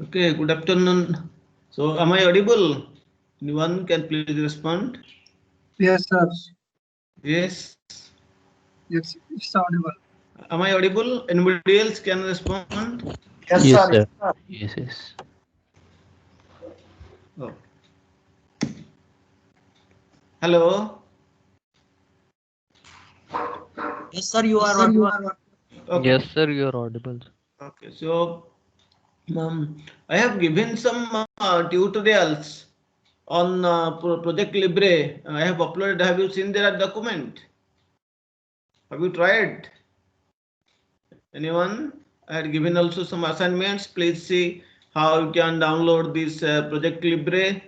Okay, good afternoon. So, am I audible? Anyone can please respond? Yes, sir. Yes. Yes, it's audible. Am I audible? Anybody else can respond? Yes, Yes, sir. sir. Yes, yes. Oh. Hello. Yes, sir, you Yes, are sir, you audible. are. Okay. Yes, sir, you are audible. Okay. So, I have given some tutorials on Project Libre. I have uploaded. Have you seen their document? Have you tried? Anyone? I had given also some assignments. Please see how you can download this Project Libre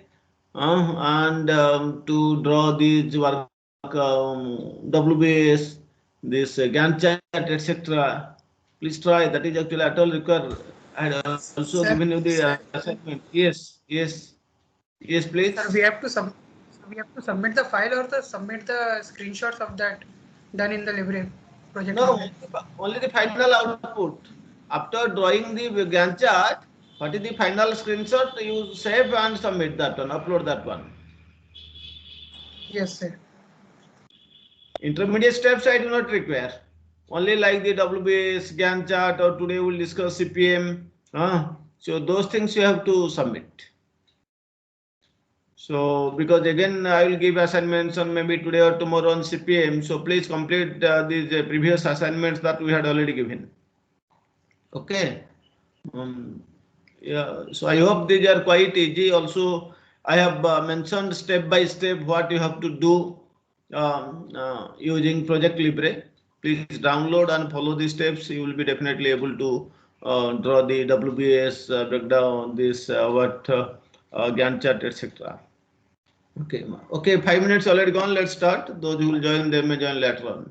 and to draw these work WBS, this Gantt chart, etc. Please try. That is actually at all require. I had also given you Sir, the assignment. Yes, yes, yes, please. sir, we have to submit the file or the submit the screenshots of that done in the Libre project No, Libre. only the final output. After drawing the Gantt chart, what is the final screenshot? You save and submit that one, upload that one. Yes, sir. Intermediate steps I do not require. Only like the WBS, Gantt chart, or today we'll discuss CPM. So those things you have to submit. So because again I will give assignments on maybe today or tomorrow on CPM. So please complete these previous assignments that we had already given. Okay. Um, yeah, so I hope these are quite easy. Also, I have mentioned step by step what you have to do using Project Libre. Please download and follow the steps. You will be definitely able to draw the WBS breakdown, this Gantt chart, etc. Okay, okay. 5 minutes already gone. Let's start. Those who will join, they may join later on.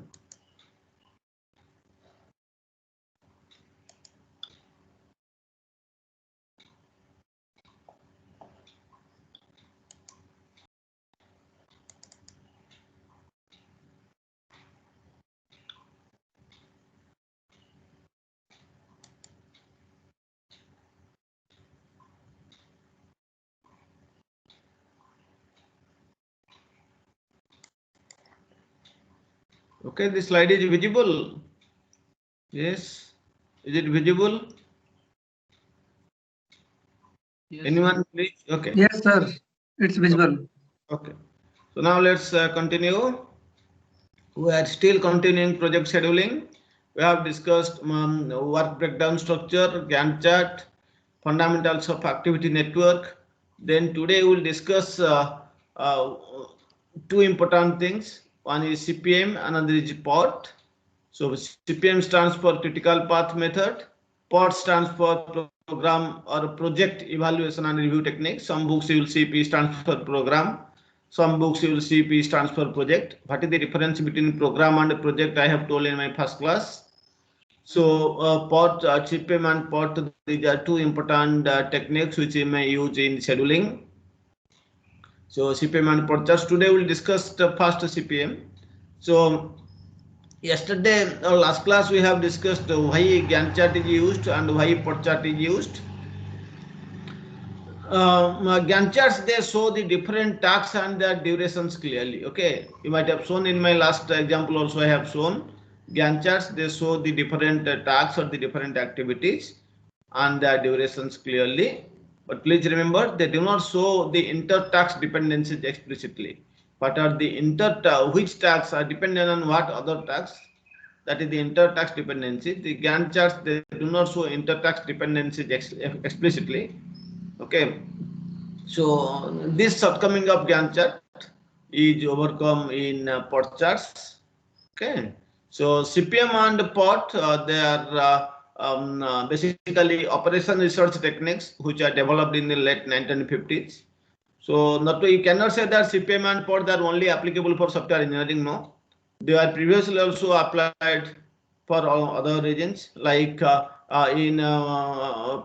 Okay, the slide is visible. Yes, is it visible? Yes, sir. Anyone, please? Okay. Yes, sir. It's visible. Okay. So now let's continue. We are still continuing project scheduling. We have discussed work breakdown structure, Gantt chart, fundamentals of activity network. Then today we will discuss uh, two important things. One is CPM, another is POT. So CPM stands for critical path method. POT stands for program or project evaluation and review technique. Some books you will see P stands for program. Some books you will see P stands for project. What is the difference between program and project? I have told in my first class. So POT, CPM and POT, these are two important techniques which you may use in scheduling. So CPM and POT. Just today we'll discuss the first CPM. So yesterday or last class we have discussed why Gantt chart is used and why POT chart is used. Gantt charts, they show the different tasks and their durations clearly. Okay, you might have shown in my last example also. I have shown Gantt charts. They show the different tasks or the different activities and their durations clearly. But please remember, they do not show the inter-task dependencies explicitly. What are the which tasks are dependent on what other tasks? That is the inter-task dependency. The Gantt charts, they do not show inter-task dependencies explicitly. Okay, so this shortcoming of Gantt chart is overcome in POT charts. Okay, so CPM and POT, they are basically operation research techniques which are developed in the late 1950s. So not you cannot say that CPM and POT are only applicable for software engineering. No, they are previously also applied for other regions like in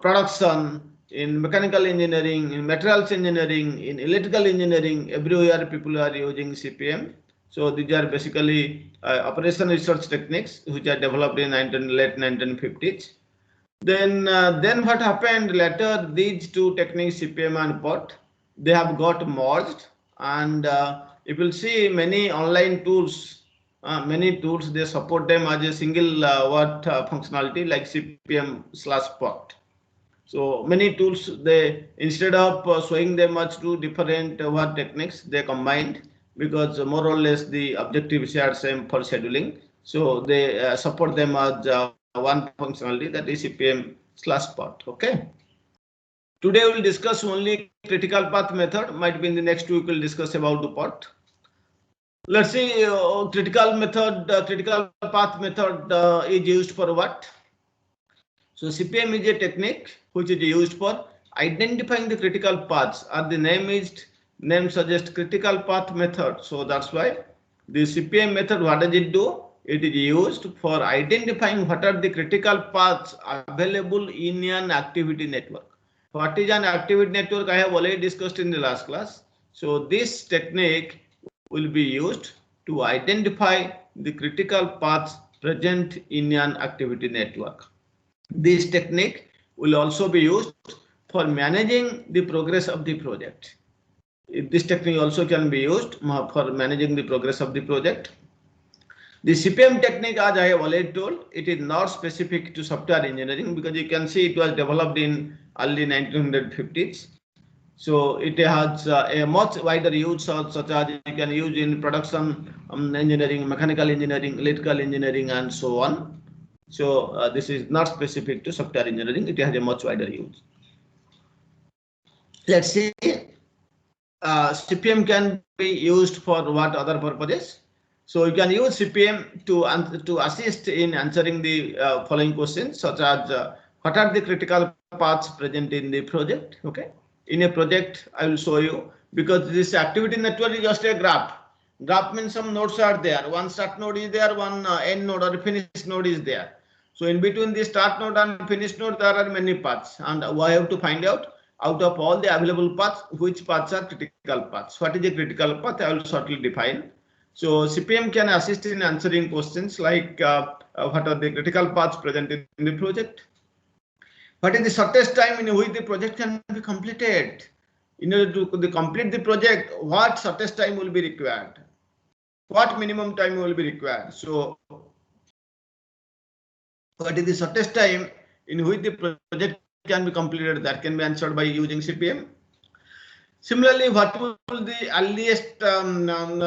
production, in mechanical engineering, in materials engineering, in electrical engineering. Everywhere people are using CPM. So these are basically operation research techniques which are developed in late 1950s. Then what happened later? These two techniques, CPM and POT, they have got merged, and you will see many online tools. Many tools they support them as a single word functionality like CPM/POT. So many tools they instead of showing them as two different word techniques, they combined because more or less the objectives are same for scheduling. So they support them as one functionality, that is CPM/POT. Okay. Today we will discuss only critical path method. Might be in the next week we'll discuss about the POT. Let's see, critical path method is used for what? So CPM is a technique which is used for identifying the critical paths, or the name suggests critical path method. So that's why the CPM method, what does it do? It is used for identifying what are the critical paths available in an activity network. What is an activity network? I have already discussed in the last class. So this technique will be used to identify the critical paths present in an activity network. This technique will also be used for managing the progress of the project. This technique also can be used for managing the progress of the project. The CPM technique, as I have already told, it is not specific to software engineering because you can see it was developed in early 1950s. So it has a much wider use, such as you can use in production engineering, mechanical engineering, electrical engineering, and so on. So this is not specific to software engineering. It has a much wider use. Let's see, CPM can be used for what other purposes. So you can use CPM to assist in answering the following questions, such as what are the critical paths present in the project. Okay, in a project I will show you, because this activity network is just a graph. Graph means some nodes are there. One start node is there, one end node or finish node is there. So in between the start node and finish node, there are many paths, and I have to find out of all the available paths, which paths are critical paths. What is a critical path? I will shortly define. So CPM can assist in answering questions like what are the critical paths present in the project? What is the shortest time in which the project can be completed? In order to complete the project, what shortest time will be required? What minimum time will be required? So what is the shortest time in which the project can be completed? That can be answered by using CPM. Similarly, what will the earliest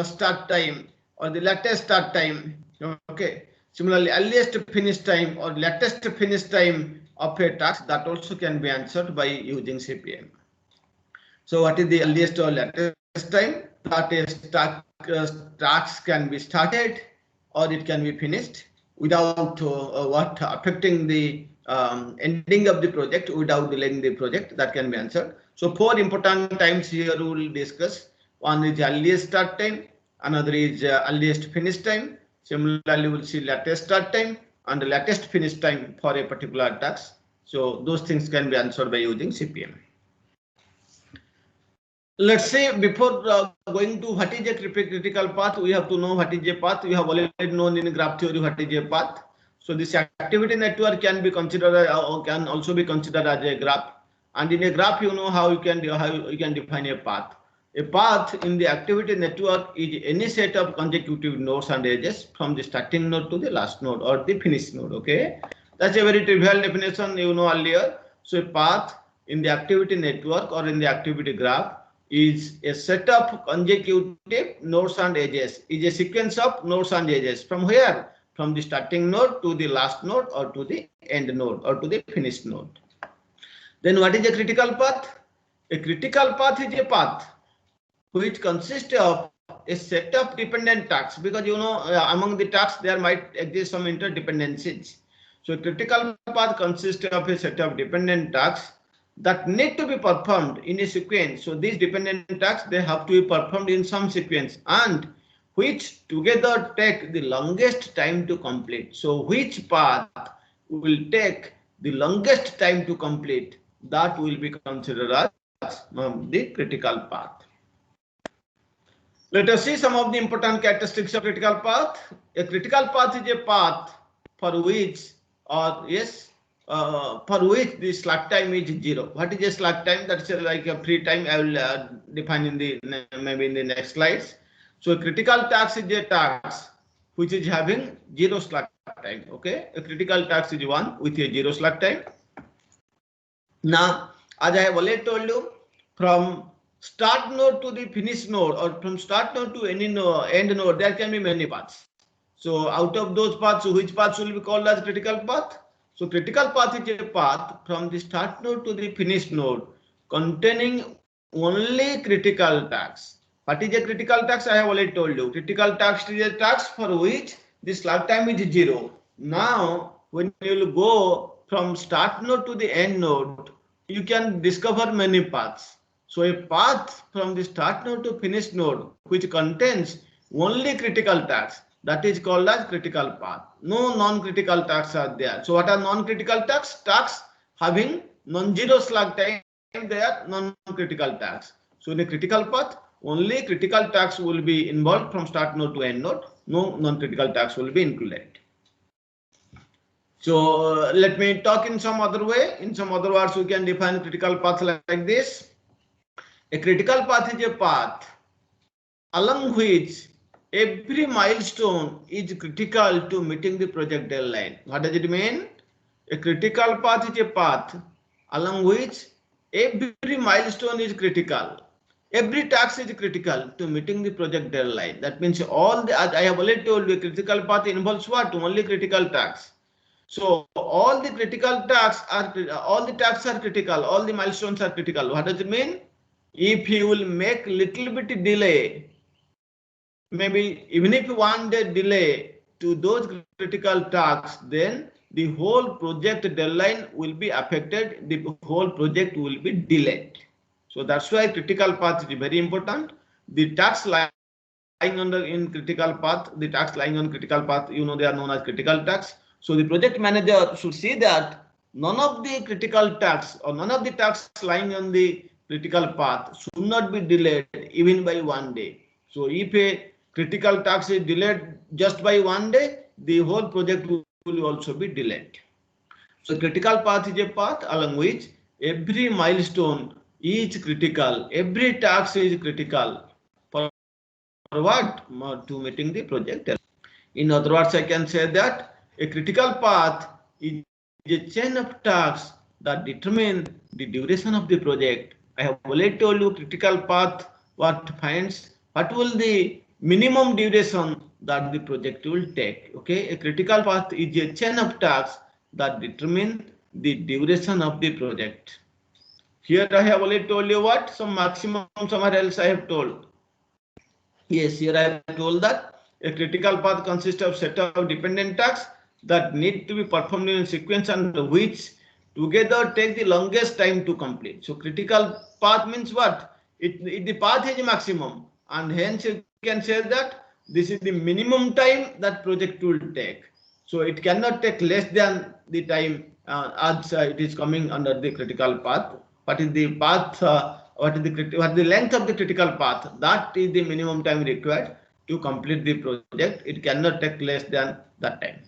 start time or the latest start time? Okay. Similarly, earliest finish time or latest finish time of a task, that also can be answered by using CPM. So what is the earliest or latest time that a task can be started or it can be finished without affecting the ending of the project, without delaying the project? That can be answered. So 4 important times here we will discuss. One is earliest start time, another is earliest finish time. Similarly, we will see latest start time and the latest finish time for a particular task. So those things can be answered by using CPM. Let's say before going to what is a critical path, we have to know what is a path. We have already known in graph theory what is a path. So this activity network can be considered can also be considered as a graph. And in a graph, you know how you can define a path. A path in the activity network is any set of consecutive nodes and edges from the starting node to the last node or the finish node. Okay, that's a very trivial definition you know earlier. So a path in the activity network or in the activity graph is a set of consecutive nodes and edges, is a sequence of nodes and edges. From where? From the starting node to the last node or to the end node or to the finished node. Then what is a critical path? A critical path is a path which consists of a set of dependent tasks, because you know among the tasks there might exist some interdependencies. So a critical path consists of a set of dependent tasks that need to be performed in a sequence. So these dependent tasks, they have to be performed in some sequence and which together take the longest time to complete. So which path will take the longest time to complete, that will be considered as the critical path. Let us see some of the important characteristics of critical path. A critical path is a path for which, or yes, for which the slack time is 0. What is a slack time? That's like a free time. I will define in the maybe in the next slides. So a critical task is a task which is having 0 slack time. Okay, a critical task is one with a 0 slack time. Now, as I have already told you, from start node to the finish node, or from start node to any node, end node, there can be many paths. So out of those paths, which paths will be called as critical path? So critical path is a path from the start node to the finish node containing only critical tasks. What is a critical task? I have already told you. Critical task is a task for which the slack time is 0. Now, when you will go from start node to the end node, you can discover many paths. So a path from the start node to finish node which contains only critical tasks, that is called as critical path. No non-critical tasks are there. So what are non-critical tasks? Tasks having non-zero slack time, they are non-critical tasks. So in a critical path, only critical tasks will be involved from start node to end node. No non-critical tasks will be included. So let me talk in some other way. In some other words, we can define critical path like this. A critical path is a path along which every milestone is critical to meeting the project deadline. What does it mean? A critical path is a path along which every milestone is critical. Every task is critical to meeting the project deadline. That means all the, I have already told you, a critical path involves what? Only critical tasks. So all the critical tasks are, all the tasks are critical, all the milestones are critical. What does it mean? If you will make little bit delay, maybe even if 1 day delay to those critical tasks, then the whole project deadline will be affected, the whole project will be delayed. So that's why critical path is very important. The tasks lying under in critical path, the tasks lying on critical path, you know, they are known as critical tasks. So the project manager should see that none of the critical tasks or none of the tasks lying on the critical path should not be delayed even by 1 day. So if a critical task is delayed just by 1 day, the whole project will also be delayed. So critical path is a path along which every milestone is critical, every task is critical for what? To meeting the project. In other words, I can say that a critical path is a chain of tasks that determine the duration of the project. I have already told you critical path what finds what will the minimum duration that the project will take. Okay, a critical path is a chain of tasks that determine the duration of the project. Here I have already told you what some maximum, somewhere else I have told. Yes, here I have told that a critical path consists of set of dependent tasks that need to be performed in sequence and which together take the longest time to complete. So critical path means what? The path is maximum, and hence you can say that this is the minimum time that project will take. So it cannot take less than the time as it is coming under the critical path. What is the path? What is the length of the critical path? That is the minimum time required to complete the project. It cannot take less than that time.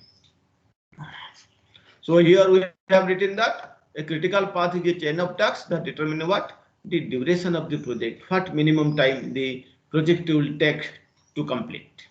So here we have written that a critical path is a chain of tasks that determine what? The duration of the project, what minimum time the project will take to complete.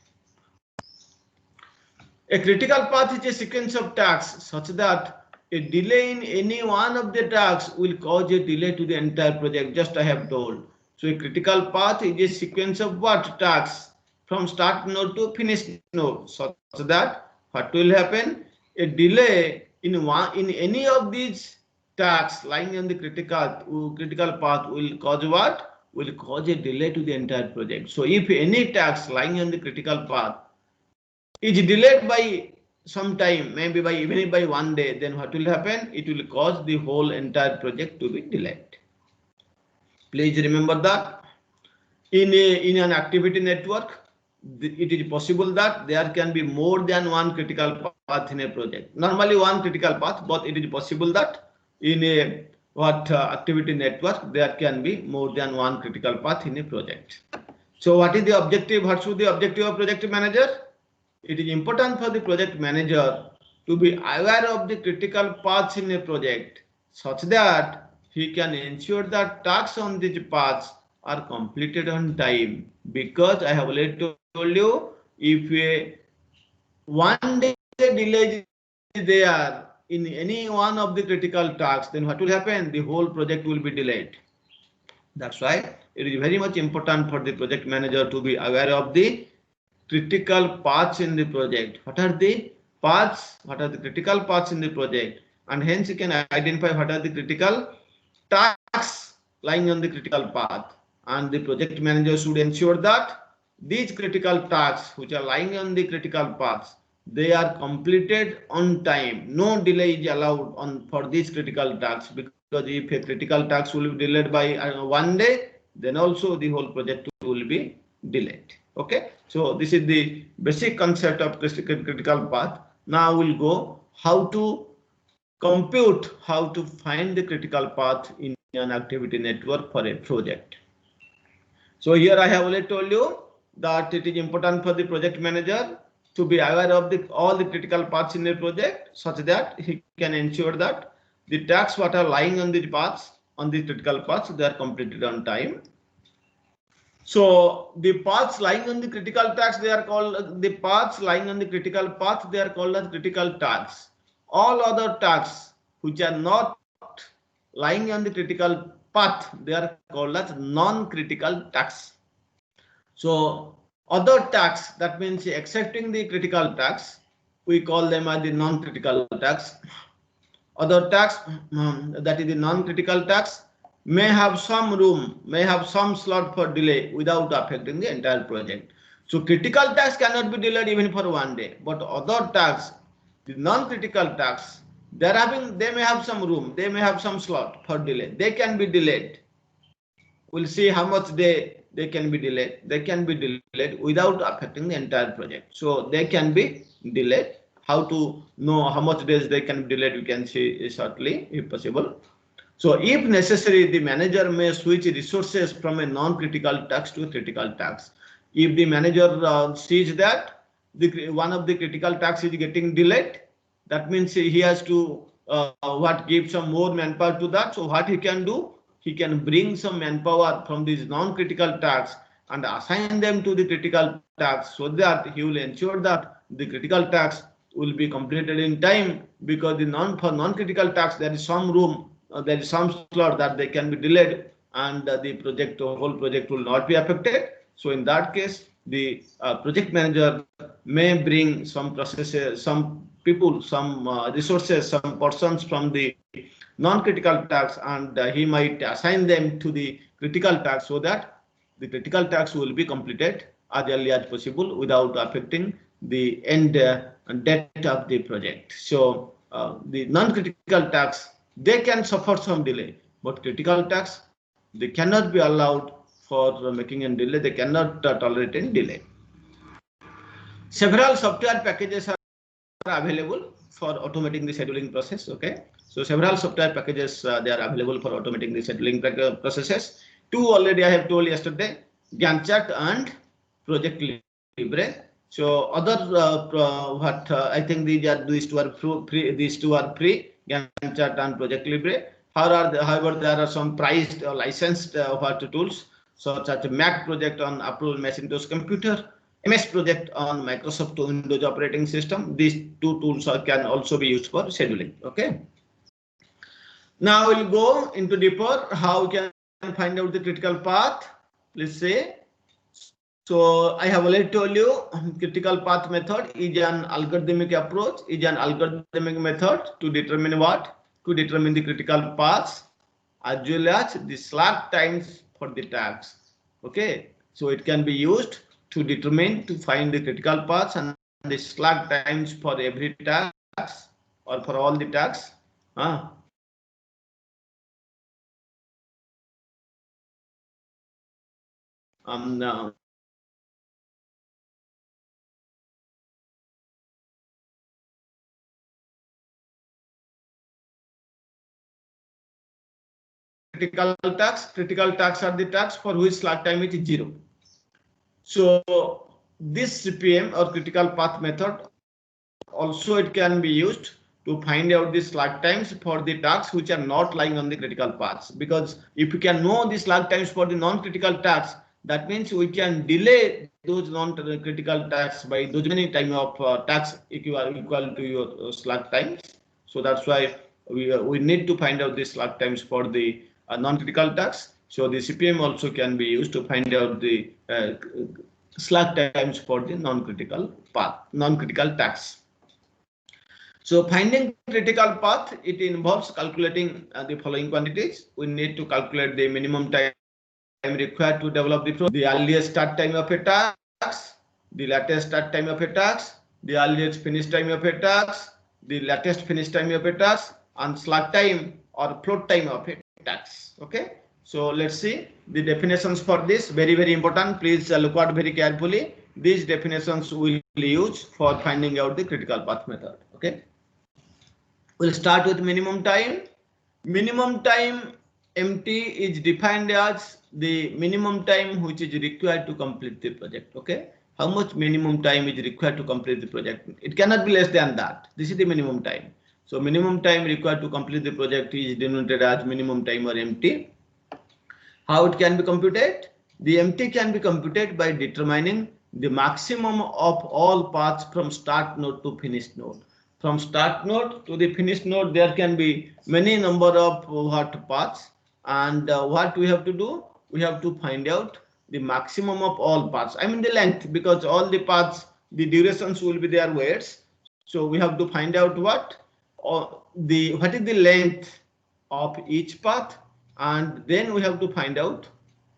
A critical path is a sequence of tasks such that a delay in any one of the tasks will cause a delay to the entire project, just I have told. So a critical path is a sequence of what? Tasks from start node to finish node, such that what will happen? A delay in any of these tasks lying on the critical path will cause what? Will cause a delay to the entire project. So if any task lying on the critical path is delayed by some time, maybe by even by 1 day, then what will happen? It will cause the whole entire project to be delayed. Please remember that in an activity network, it is possible that there can be more than one critical path in a project. Normally one critical path, but it is possible that in a activity network there can be more than one critical path in a project. So what is the objective? What should the objective of project manager? It is important for the project manager to be aware of the critical paths in a project such that he can ensure that tasks on these paths are completed on time. Because I have already told you, if a one day delay is there in any one of the critical tasks, then what will happen? The whole project will be delayed. That's why it is very much important for the project manager to be aware of the critical paths in the project. What are the paths? What are the critical paths in the project? And hence you can identify what are the critical tasks lying on the critical path. And the project manager should ensure that these critical tasks which are lying on the critical paths, they are completed on time. No delay is allowed for these critical tasks, because if a critical task will be delayed by one day, then also the whole project will be delayed. Okay, so this is the basic concept of critical path. Now we'll go how to compute, how to find the critical path in an activity network for a project. So here I have already told you that it is important for the project manager to be aware of all the critical paths in a project, such that he can ensure that the tasks what are lying on the paths, on the critical paths, they are completed on time. So the paths lying on the critical tasks, they are called the paths lying on the critical path, they are called as critical tasks. All other tasks which are not lying on the critical path, they are called as non-critical tasks. So other tasks, that means excepting the critical tasks, we call them as the non-critical tasks. Other tasks, that is the non-critical tasks, may have some room, may have some slot for delay without affecting the entire project. So critical tasks cannot be delayed even for one day, but other tasks, the non-critical tasks, they may have some room, they may have some slot for delay. They can be delayed. We'll see how much they can be delayed. They can be delayed without affecting the entire project. So they can be delayed. How to know how much days they can be delayed, we can see shortly if possible. So if necessary, the manager may switch resources from a non-critical task to a critical task. If the manager sees that one of the critical tasks is getting delayed, that means he has to give some more manpower to that. So what he can do, he can bring some manpower from these non-critical tasks and assign them to the critical tasks, so that he will ensure that the critical tasks will be completed in time, because for non-critical tasks there is some room, there is some slot that they can be delayed, and the whole project will not be affected. So in that case, the project manager may bring some processes, some people, some resources, some persons from the non-critical tasks, and he might assign them to the critical tasks, so that the critical tasks will be completed as early as possible without affecting the end date of the project. So the non-critical tasks, they can suffer some delay, but critical tasks, they cannot be allowed for making a delay. They cannot tolerate any delay. Several software packages are available for automating the scheduling process. Okay, so several software packages they are available for automating the scheduling processes. Two already I have told yesterday, Gantt chart and Project Libre. So other I think these two are free. These two are free, Gantt chart and Project Libre. However, there are some priced or licensed tools, such as Mac project on Apple Macintosh computer, MS project on Microsoft Windows operating system. These two tools can also be used for scheduling. Okay. Now we'll go into deeper how we can find out the critical path. Let's say. So I have already told you, critical path method is an algorithmic approach, is an algorithmic method to determine what? To determine the critical paths as well as the slack times for the tasks. Okay, so it can be used to find the critical paths and the slack times for every task or for all the tasks. Now, critical tasks are the tasks for which slack time is 0. So this CPM or critical path method also it can be used to find out the slack times for the tasks which are not lying on the critical paths. Because if you can know the slack times for the non-critical tasks, that means we can delay those non-critical tasks by those many time of tasks equal to your slack times. So that's why we need to find out the slack times for the non-critical tasks. So the CPM also can be used to find out the slack times for the non-critical path, non-critical tasks. So finding critical path, it involves calculating the following quantities. We need to calculate the minimum time required to develop the project, the earliest start time of a task, the latest start time of a task, the earliest finish time of a task, the latest finish time of a task, and slack time or float time of a task. Okay. So let's see the definitions for this. Very, very important. Please look out very carefully. These definitions will use for finding out the critical path method. Okay. We'll start with minimum time. Minimum time MT is defined as the minimum time which is required to complete the project. Okay. How much minimum time is required to complete the project? It cannot be less than that. This is the minimum time. So minimum time required to complete the project is denoted as minimum time or MT. How it can be computed? The MT can be computed by determining the maximum of all paths from start node to finish node. From start node to the finish node, there can be many number of paths, and what we have to do? We have to find out the maximum of all paths. I mean the length, because all the paths, the durations will be their weights. So we have to find out what is the length of each path, and then we have to find out.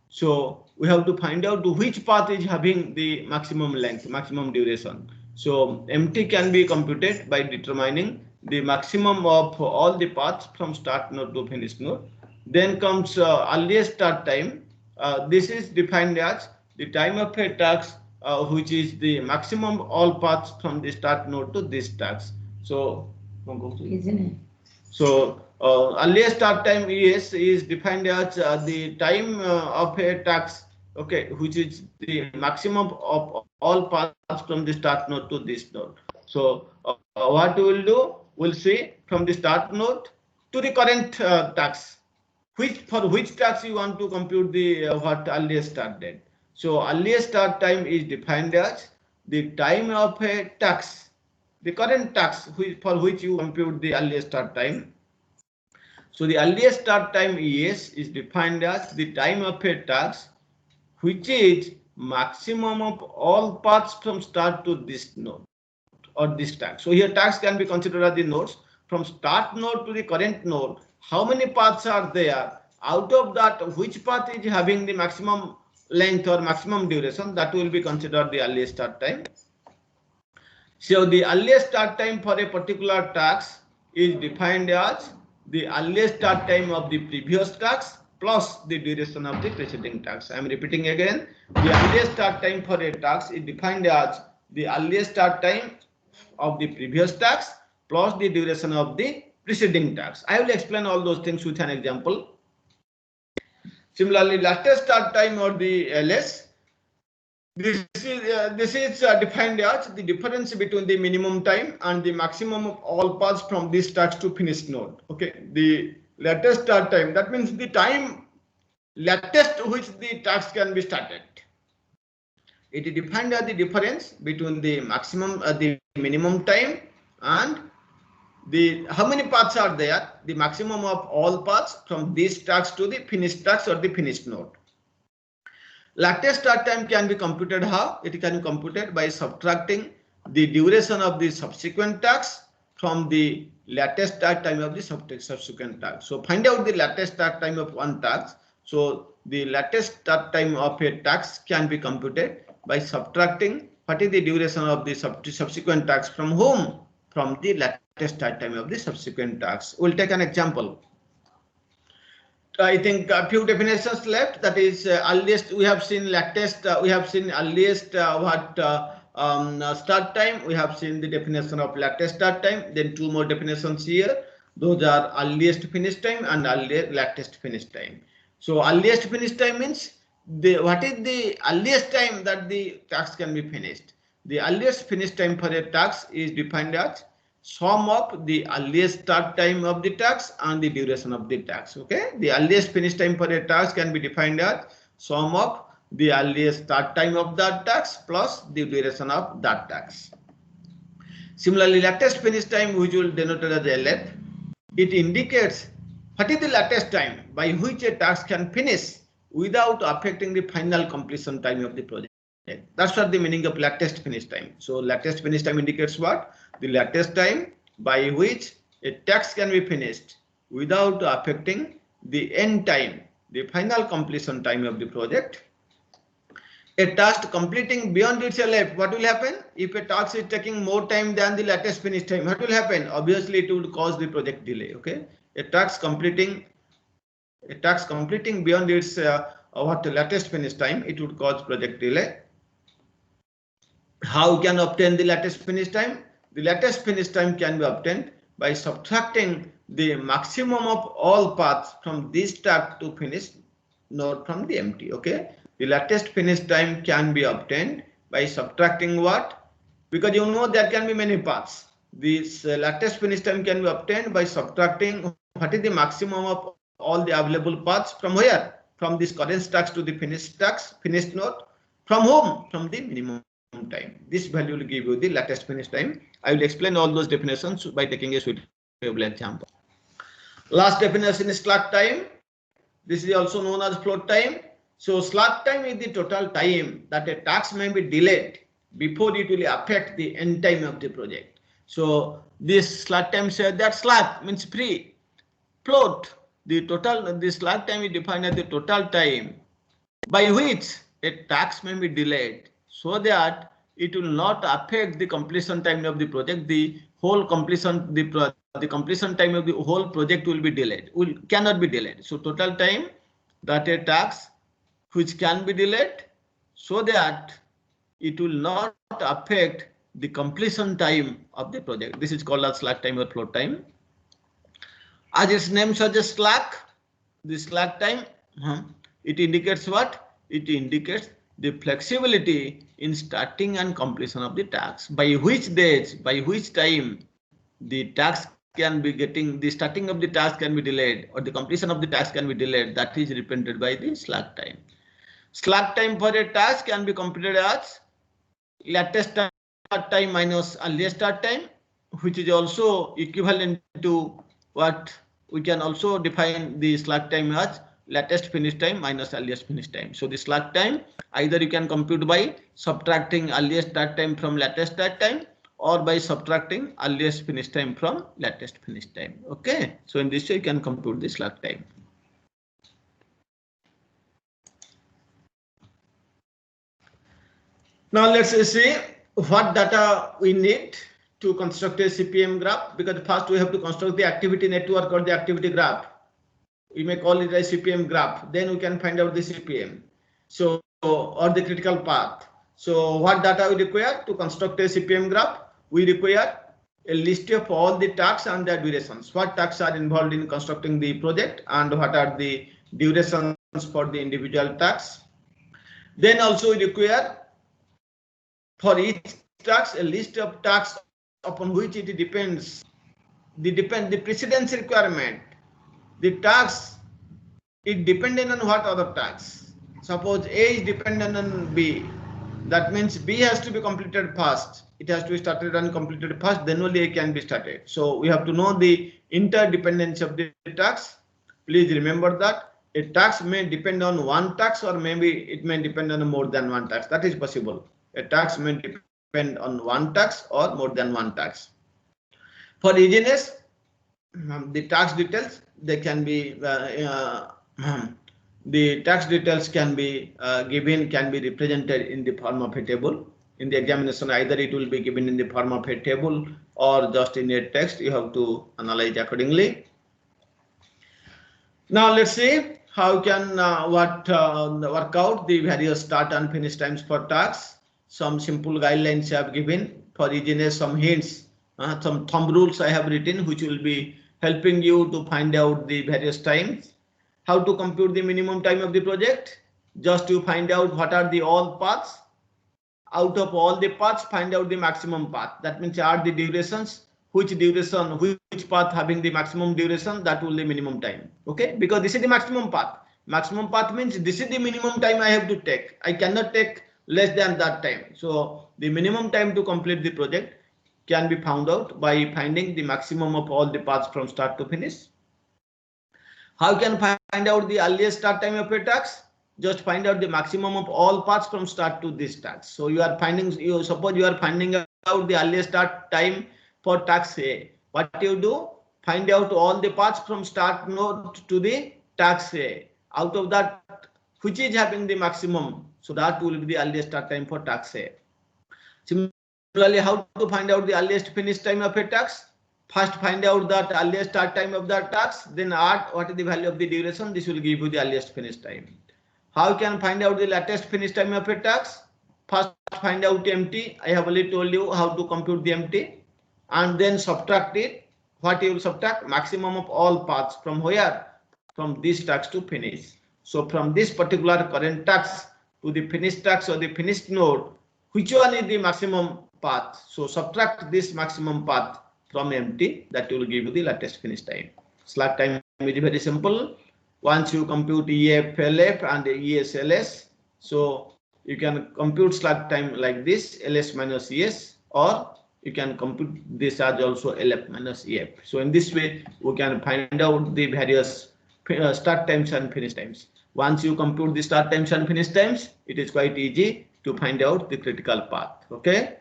So we have to find out which path is having the maximum length, maximum duration. So MT can be computed by determining the maximum of all the paths from start node to finish node. Then comes earliest start time. This is defined as the time of a task which is the maximum all paths from the start node to this task. So, isn't it? So earliest start time is defined as the time of a task, okay, which is the maximum of all paths from the start node to this node. So what we will do, we'll see from the start node to the current task, for which task you want to compute the earliest start date. So earliest start time is defined as the time of a task, the current task for which you compute the earliest start time. So the earliest start time is defined as the time of a task which is maximum of all paths from start to this node or this task. So here tasks can be considered as the nodes. From start node to the current node, how many paths are there? Out of that, which path is having the maximum length or maximum duration? That will be considered the earliest start time. So the earliest start time for a particular task is defined as the earliest start time of the previous task plus the duration of the preceding task. I am repeating again. The earliest start time for a task is defined as the earliest start time of the previous task plus the duration of the preceding task. I will explain all those things with an example. Similarly, latest start time or the LS. This is defined as the difference between the minimum time and the maximum of all paths from this task to finish node. Okay, the latest start time, that means the time latest which the task can be started. It is defined as the difference between the maximum, the minimum time and the how many paths are there, the maximum of all paths from this task to the finished task or the finished node. Latest start time can be computed how? It can be computed by subtracting the duration of the subsequent task from the latest start time of the subsequent task. So find out the latest start time of one task. So the latest start time of a task can be computed by subtracting what is the duration of the subsequent task from whom? From the latest start time of the subsequent task. We'll take an example. I think a few definitions left. That is earliest. We have seen latest. We have seen earliest start time. We have seen the definition of latest start time. Then two more definitions here. Those are earliest finish time and latest finish time. So earliest finish time means what is the earliest time that the task can be finished. The earliest finish time for a task is defined as sum of the earliest start time of the task and the duration of the task. Okay, the earliest finish time for a task can be defined as sum of the earliest start time of that task plus the duration of that task. Similarly, latest finish time, which will denote as LF, it indicates what is the latest time by which a task can finish without affecting the final completion time of the project. That's what the meaning of latest finish time. So latest finish time indicates what? The latest time by which a task can be finished without affecting the end time, the final completion time of the project. A task completing beyond its LF, what will happen? If a task is taking more time than the latest finish time, what will happen? Obviously, it would cause the project delay. Okay, a task completing beyond its what latest finish time, it would cause project delay. How can obtain the latest finish time? The latest finish time can be obtained by subtracting the maximum of all paths from this start to finish node from the empty. Okay, the latest finish time can be obtained by subtracting what? Because you know there can be many paths. This latest finish time can be obtained by subtracting what is the maximum of all the available paths from where? From this current task to the finished task, finished node. From whom? From the minimum time. This value will give you the latest finish time. I will explain all those definitions by taking a suitable example. Last definition is slack time. This is also known as float time. So slack time is the total time that a task may be delayed before it will affect the end time of the project. So this slack time says that slack means free. Float, the slack time is defined as the total time by which a task may be delayed so that it will not affect the completion time of the project. The whole completion, the completion time of the whole project will be delayed, cannot be delayed. So total time that a task which can be delayed so that it will not affect the completion time of the project. This is called as slack time or float time. As its name suggests, slack, the slack time, it indicates what? It indicates the flexibility in starting and completion of the task. By which days, by which time the task can be getting, the starting of the task can be delayed or the completion of the task can be delayed, that is represented by the slack time. Slack time for a task can be computed as latest start time minus earliest start time, which is also equivalent to what we can also define the slack time as latest finish time minus earliest finish time. So the slack time either you can compute by subtracting earliest start time from latest start time or by subtracting earliest finish time from latest finish time. Okay, so in this way you can compute the slack time. Now let's see what data we need to construct a CPM graph, because first we have to construct the activity network or the activity graph. We may call it a CPM graph. Then we can find out the CPM. So, or the critical path. So what data we require to construct a CPM graph? We require a list of all the tasks and their durations. What tasks are involved in constructing the project and what are the durations for the individual tasks. Then also we require for each task a list of tasks upon which it depends. The precedence requirement. The task is dependent on what other tasks. Suppose A is dependent on B. That means B has to be completed first. It has to be started and completed first, then only A can be started. So we have to know the interdependence of the tasks. Please remember that a task may depend on one task or maybe it may depend on more than one task. That is possible. A task may depend on one task or more than one task. For easiness, the task details, they can be the tax details can be given, can be represented in the form of a table. In the examination, either it will be given in the form of a table or just in a text. You have to analyze accordingly. Now let's see how can work out the various start and finish times for tasks. Some simple guidelines I have given. For easiness, some hints, some thumb rules I have written, which will be helping you to find out the various times. How to compute the minimum time of the project? Just to find out what are the all paths out of all the paths, find out the maximum path. That means add the durations, which path having the maximum duration, that will the minimum time. Okay, because this is the maximum path. Maximum path means this is the minimum time I have to take. I cannot take less than that time. So the minimum time to complete the project can be found out by finding the maximum of all the paths from start to finish. How can find out the earliest start time of a task? Just find out the maximum of all paths from start to this task. So you are finding, suppose you are finding out the earliest start time for task A. What you do? Find out all the paths from start node to the task A. Out of that, which is having the maximum, so that will be the earliest start time for task A. Similarly, how to find out the earliest finish time of a task? First find out that earliest start time of that task, then add what is the value of the duration. This will give you the earliest finish time. How can find out the latest finish time of a task? First find out empty. I have already told you how to compute the empty, and then subtract it. What you will subtract? Maximum of all paths from where? From this task to finish. So from this particular current task to the finished task or the finished node, which one is the maximum path? So subtract this maximum path from empty, that will give you the latest finish time. Slack time is very simple. Once you compute EF-LF and ES-LS, so you can compute slack time like this, LS minus ES, or you can compute this as also LF minus EF. So in this way, we can find out the various start times and finish times. Once you compute the start times and finish times, it is quite easy to find out the critical path. Okay.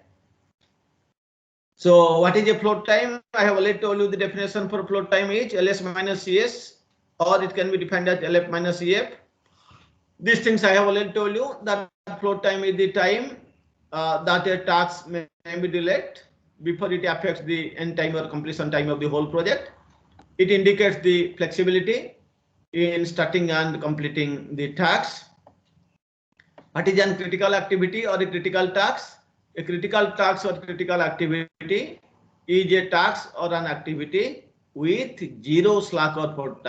So what is a float time? I have already told you the definition for float time is LS minus ES, or it can be defined as LF minus EF. These things I have already told you that float time is the time that a task may be delayed before it affects the end time or completion time of the whole project. It indicates the flexibility in starting and completing the task. What is a critical activity or a critical task? A critical task or critical activity is a task or an activity with zero slack or float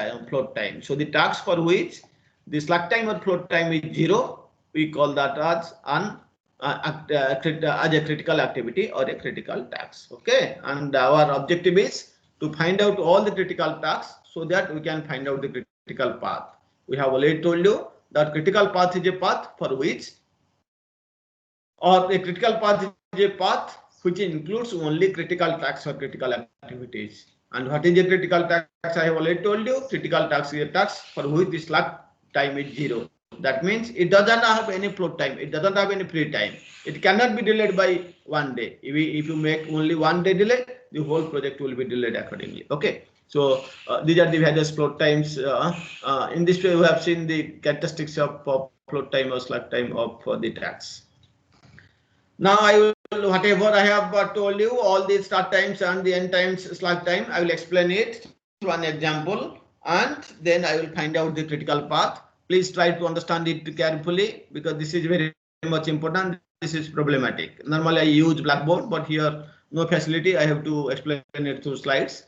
time. So the task for which the slack time or float time is zero, we call that as a critical activity or a critical task. Okay, and our objective is to find out all the critical tasks so that we can find out the critical path. We have already told you that critical path is a path for which, or a critical path is a path which includes only critical tasks or critical activities. And what is a critical task? I have already told you. Critical task is a task for which the slack time is zero. That means it doesn't have any float time. It doesn't have any free time. It cannot be delayed by 1 day. If you make only 1 day delay, the whole project will be delayed accordingly. Okay. So these are the various float times. In this way, we have seen the characteristics of float time or slack time of the tasks. Now I will, whatever I have told you, all the start times and the end times slack time, I will explain it through an example, and then I will find out the critical path. Please try to understand it carefully because this is very much important. This is problematic. Normally I use Blackboard, but here no facility. I have to explain it through slides.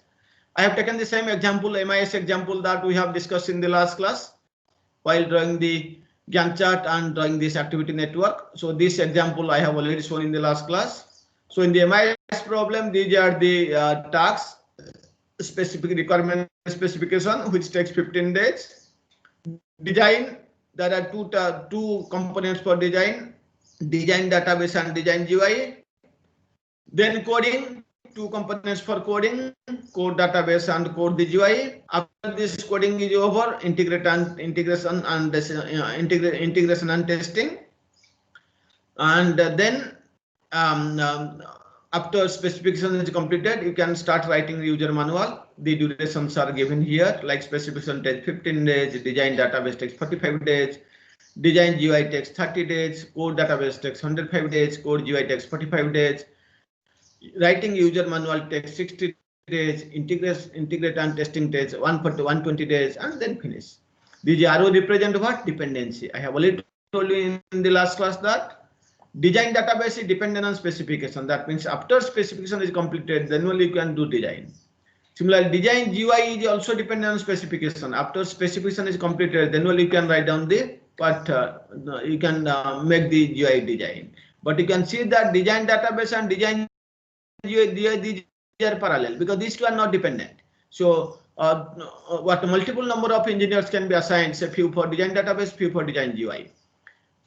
I have taken the same example, MIS example that we have discussed in the last class while drawing the Gantt chart and drawing this activity network. So this example I have already shown in the last class. So in the MIS problem, these are the tasks, specific requirement specification, which takes 15 days. Design, there are two components for design database and design GUI. Then coding, 2 components for coding, code database and code the GUI. After this coding is over, integration and testing. And then after specification is completed, you can start writing the user manual. The durations are given here, like specification takes 15 days, design database takes 45 days, design GUI takes 30 days, code database takes 105 days, code GUI takes 45 days. Writing user manual takes 60 days, integrate and testing takes 120 days, and then finish. These arrow represent what? Dependency. I have already told you in the last class that design database is dependent on specification. That means after specification is completed, then only you can do design. Similarly, design GUI is also dependent on specification. After specification is completed, then only you can write down the part, you can make the GUI design. But you can see that design database and design GUI, these are parallel because these two are not dependent. So what multiple number of engineers can be assigned, say few for design database, few for design GUI.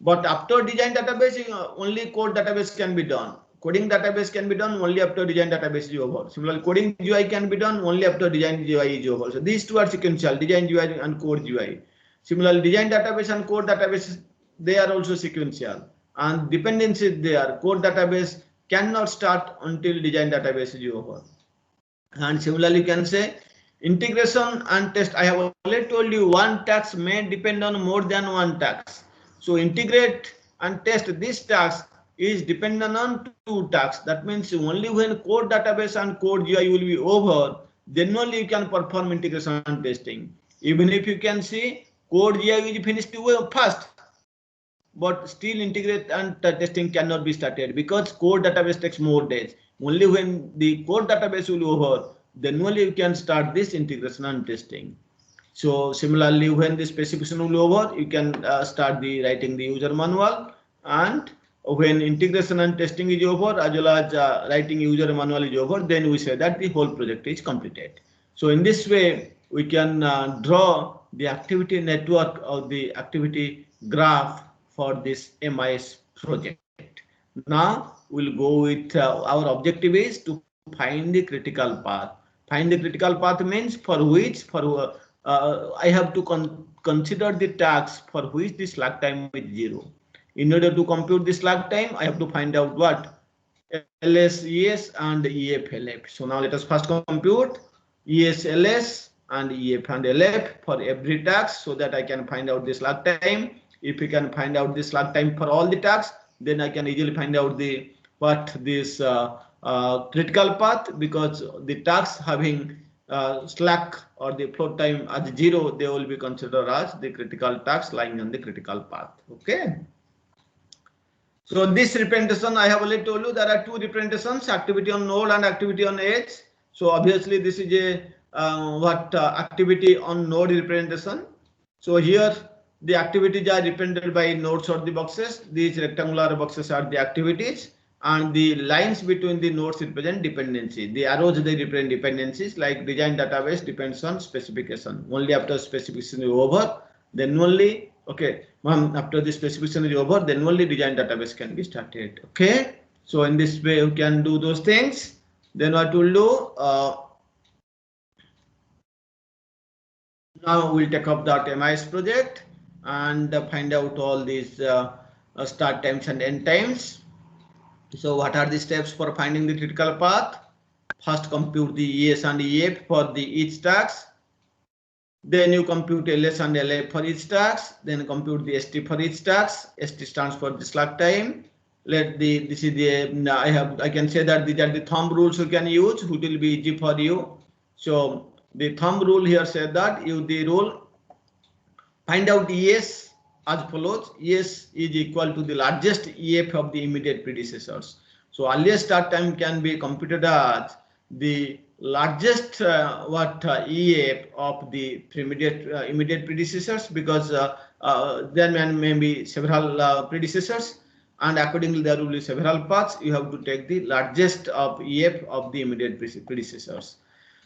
But after design database, only code database can be done. Coding database can be done only after design database is over. Similarly, coding GUI can be done only after design GUI is over. So these two are sequential, design GUI and code GUI. Similarly, design database and code database, they are also sequential. And dependency there, code database cannot start until design database is over. And similarly, you can say integration and test. I have already told you one task may depend on more than one task. So integrate and test this task is dependent on two tasks. That means only when code database and code GUI will be over, then only you can perform integration and testing. Even if you can see code GUI is finished fast, but still integrate and testing cannot be started because code database takes more days. Only when the code database will be over, then only you can start this integration and testing. So similarly, when the specification will be over, you can start the writing the user manual, and when integration and testing is over, as well as writing user manual is over, then we say that the whole project is completed. So in this way, we can draw the activity network of the activity graph for this MIS project. Now we'll go with our objective is to find the critical path. Find the critical path means for which I have to consider the task for which the slack time is 0. In order to compute the slack time, I have to find out what LS, ES and EF, LF. So now let us first compute ES, LS and EF and LF for every task so that I can find out the slack time. If we can find out the slack time for all the tasks, then I can easily find out the critical path, because the tasks having slack or the float time as 0, they will be considered as the critical tasks lying on the critical path. Okay. So this representation, I have already told you there are two representations, activity on node and activity on edge. So obviously this is a activity on node representation. So here the activities are represented by nodes or the boxes. These rectangular boxes are the activities, and the lines between the nodes represent dependency. The arrows, they represent dependencies, like design database depends on specification. Only after specification is over, then only, okay, after the specification is over, then only design database can be started. Okay, so in this way you can do those things. Then what we'll do, now we'll take up that MIS project and find out all these start times and end times. So what are the steps for finding the critical path? First compute the ES and EF for the each task. Then you compute LS and LF for each task. Then compute the ST for each task. ST stands for the slack time. This is the I can say that these are the thumb rules you can use, which will be easy for you. So the thumb rule here said that the rule find out ES as follows. ES is equal to the largest EF of the immediate predecessors. So earliest start time can be computed as the largest EF of the immediate predecessors, because there may be several predecessors, and accordingly there will be several paths. You have to take the largest of EF of the immediate predecessors.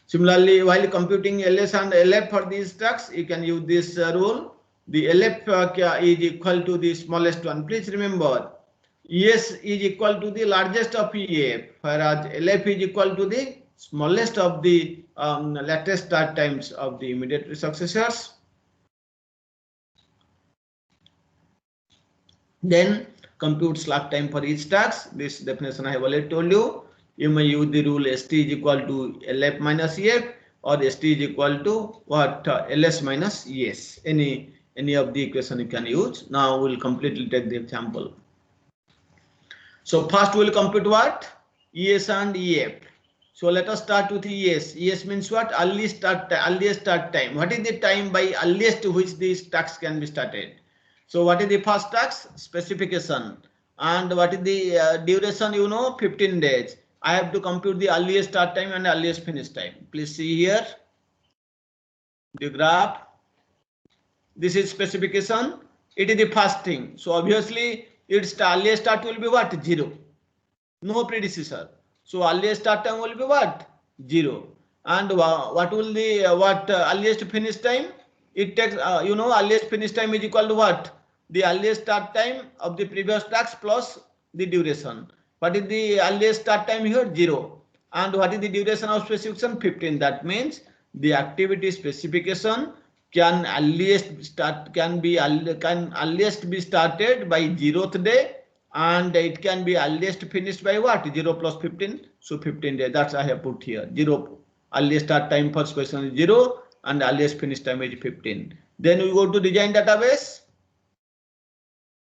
Similarly, while computing LS and LF for these tasks, you can use this rule. The LF is equal to the smallest one. Please remember, ES is equal to the largest of EF, whereas LF is equal to the smallest of the latest start times of the immediate successors. Then compute slack time for each task. This definition I have already told you. You may use the rule ST is equal to LF minus EF, or ST is equal to LS minus ES. Any of the equation you can use. Now we'll completely take the example. So first we'll compute what? ES and EF. So let us start with ES. ES means what? Earliest start time. What is the time by earliest to which these tasks can be started? So what is the first task? Specification. And what is the duration? 15 days. I have to compute the earliest start time and earliest finish time. Please see here the graph. This is specification. It is the first thing. So obviously its earliest start will be what? 0. No predecessor. So earliest start time will be what? 0. And what will the earliest finish time? It takes earliest finish time is equal to what? The earliest start time of the previous task plus the duration. What is the earliest start time here? 0. And what is the duration of specification? 15. That means the activity specification can earliest be started by 0th day, and it can be earliest finished by what? 0 plus 15. So 15 days. That's I have put here. 0 earliest start time for specification is 0 and earliest finish time is 15. Then we go to design database.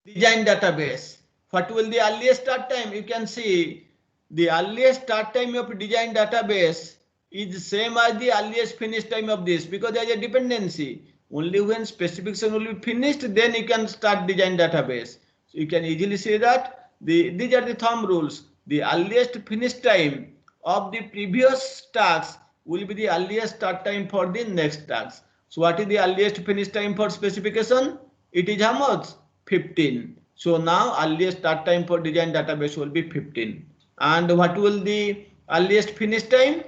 Design database. What will the earliest start time? You can see the earliest start time of design database is same as the earliest finish time of this, because there is a dependency. Only when specification will be finished, then you can start design database. So you can easily see that these are the thumb rules. The earliest finish time of the previous task will be the earliest start time for the next task. So what is the earliest finish time for specification? It is how much? 15. So now earliest start time for design database will be 15. And what will the earliest finish time?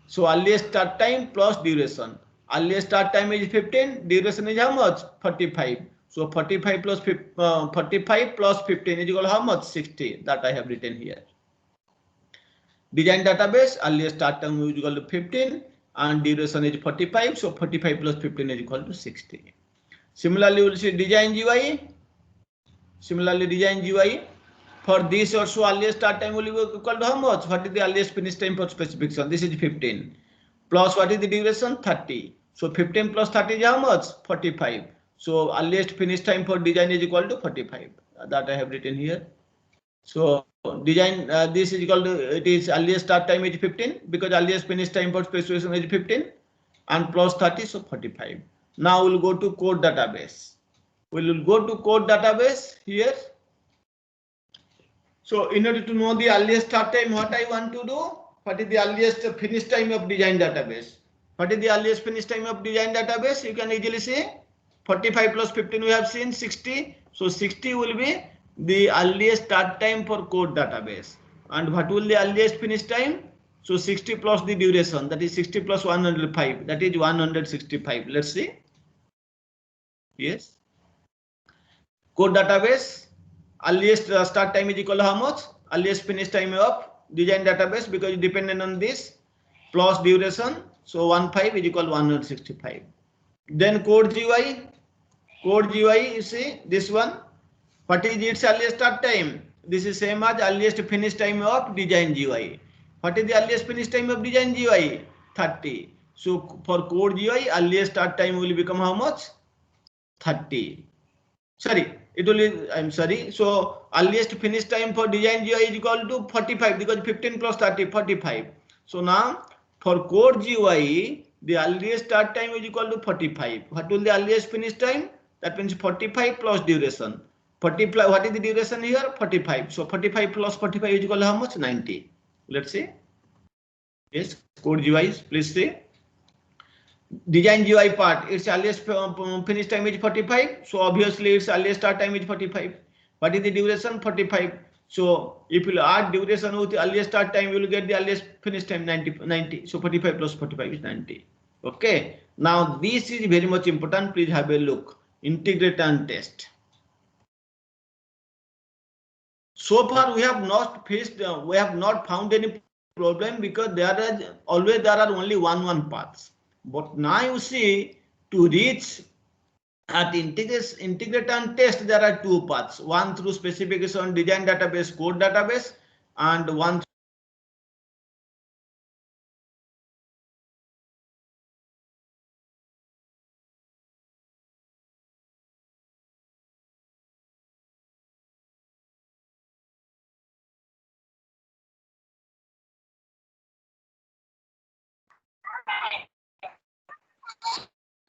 So earliest start time plus duration. Earliest start time is 15. Duration is how much? 45. So 45 plus 15 is equal to how much? 60. That I have written here. Design database, earliest start time is equal to 15 and duration is 45. So 45 plus 15 is equal to 60. Similarly, we will see design GUI. Similarly, design GUI. For this also, earliest start time will be equal to how much? What is the earliest finish time for specification? This is 15. Plus what is the duration? 30. So 15 plus 30 is how much? 45. So earliest finish time for design is equal to 45. That I have written here. So design this is equal to, it is earliest start time is 15 because earliest finish time for specification is 15 and plus 30, so 45. Now we'll go to code database. We will go to code database here. So in order to know the earliest start time, what I want to do? What is the earliest finish time of design database? What is the earliest finish time of design database? You can easily say 45 plus 15 we have seen 60. So 60 will be the earliest start time for code database. And what will the earliest finish time? So 60 plus the duration, that is 60 plus 105, that is 165. Let's see. Yes. Code database, earliest start time is equal to how much? Earliest finish time of design database, because it dependent on this, plus duration. So 15 is equal to 165. Then code GUI. Code GUI, you see this one. What is its earliest start time? This is same as earliest finish time of design GUI. What is the earliest finish time of design GUI? 30. So for code GUI, earliest start time will become how much? 30. Sorry, it will be, I'm sorry. So earliest finish time for design GUI is equal to 45 because 15 plus 30, 45. So now for code GUI, the earliest start time is equal to 45. What will the earliest finish time? That means 45 plus duration. 45, what is the duration here? 45. So 45 plus 45 is equal to how much? 90. Let's see. Yes, code GUI, please see. Design GUI part, its earliest finish time is 45. So obviously its earliest start time is 45. What is the duration? 45. So if you add duration with the earliest start time, you will get the earliest finish time 90. So 45 plus 45 is 90. Okay. Now this is very much important. Please have a look. Integrate and test. So far we have not faced, we have not found any problem because there are only one paths. But now you see, to reach at integrate and test, there are two paths. One through specification design database, code database, and one.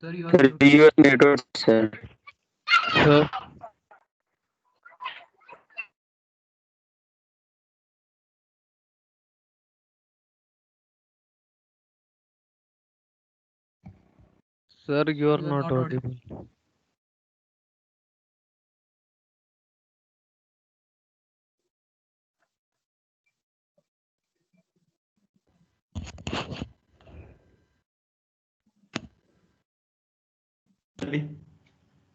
Sir, you are Sir, muted. your network, sir. Sir, sir, you are You are not not audible. audible.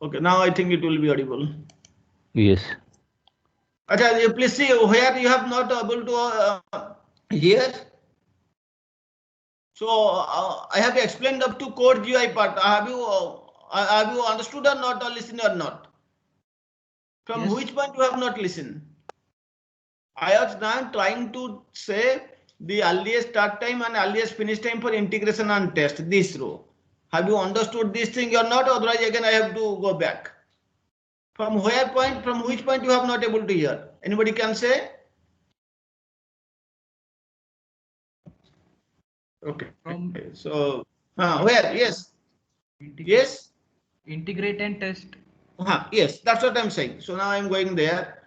Okay, now I think it will be audible. Yes. Okay, you please see where you have not able to hear. So I have explained up to code GUI part. Have you understood or not, or listened or not? From Yes. which point you have not listened? I was now trying to say the earliest start time and earliest finish time for integration and test, this row. Have you understood this thing or not? Otherwise, again, I have to go back. From where point, from which point you have not able to hear? Anybody can say? Okay. From So, where? Yes. Yes. Integrate and test. Yes, that's what I'm saying. So now I'm going there.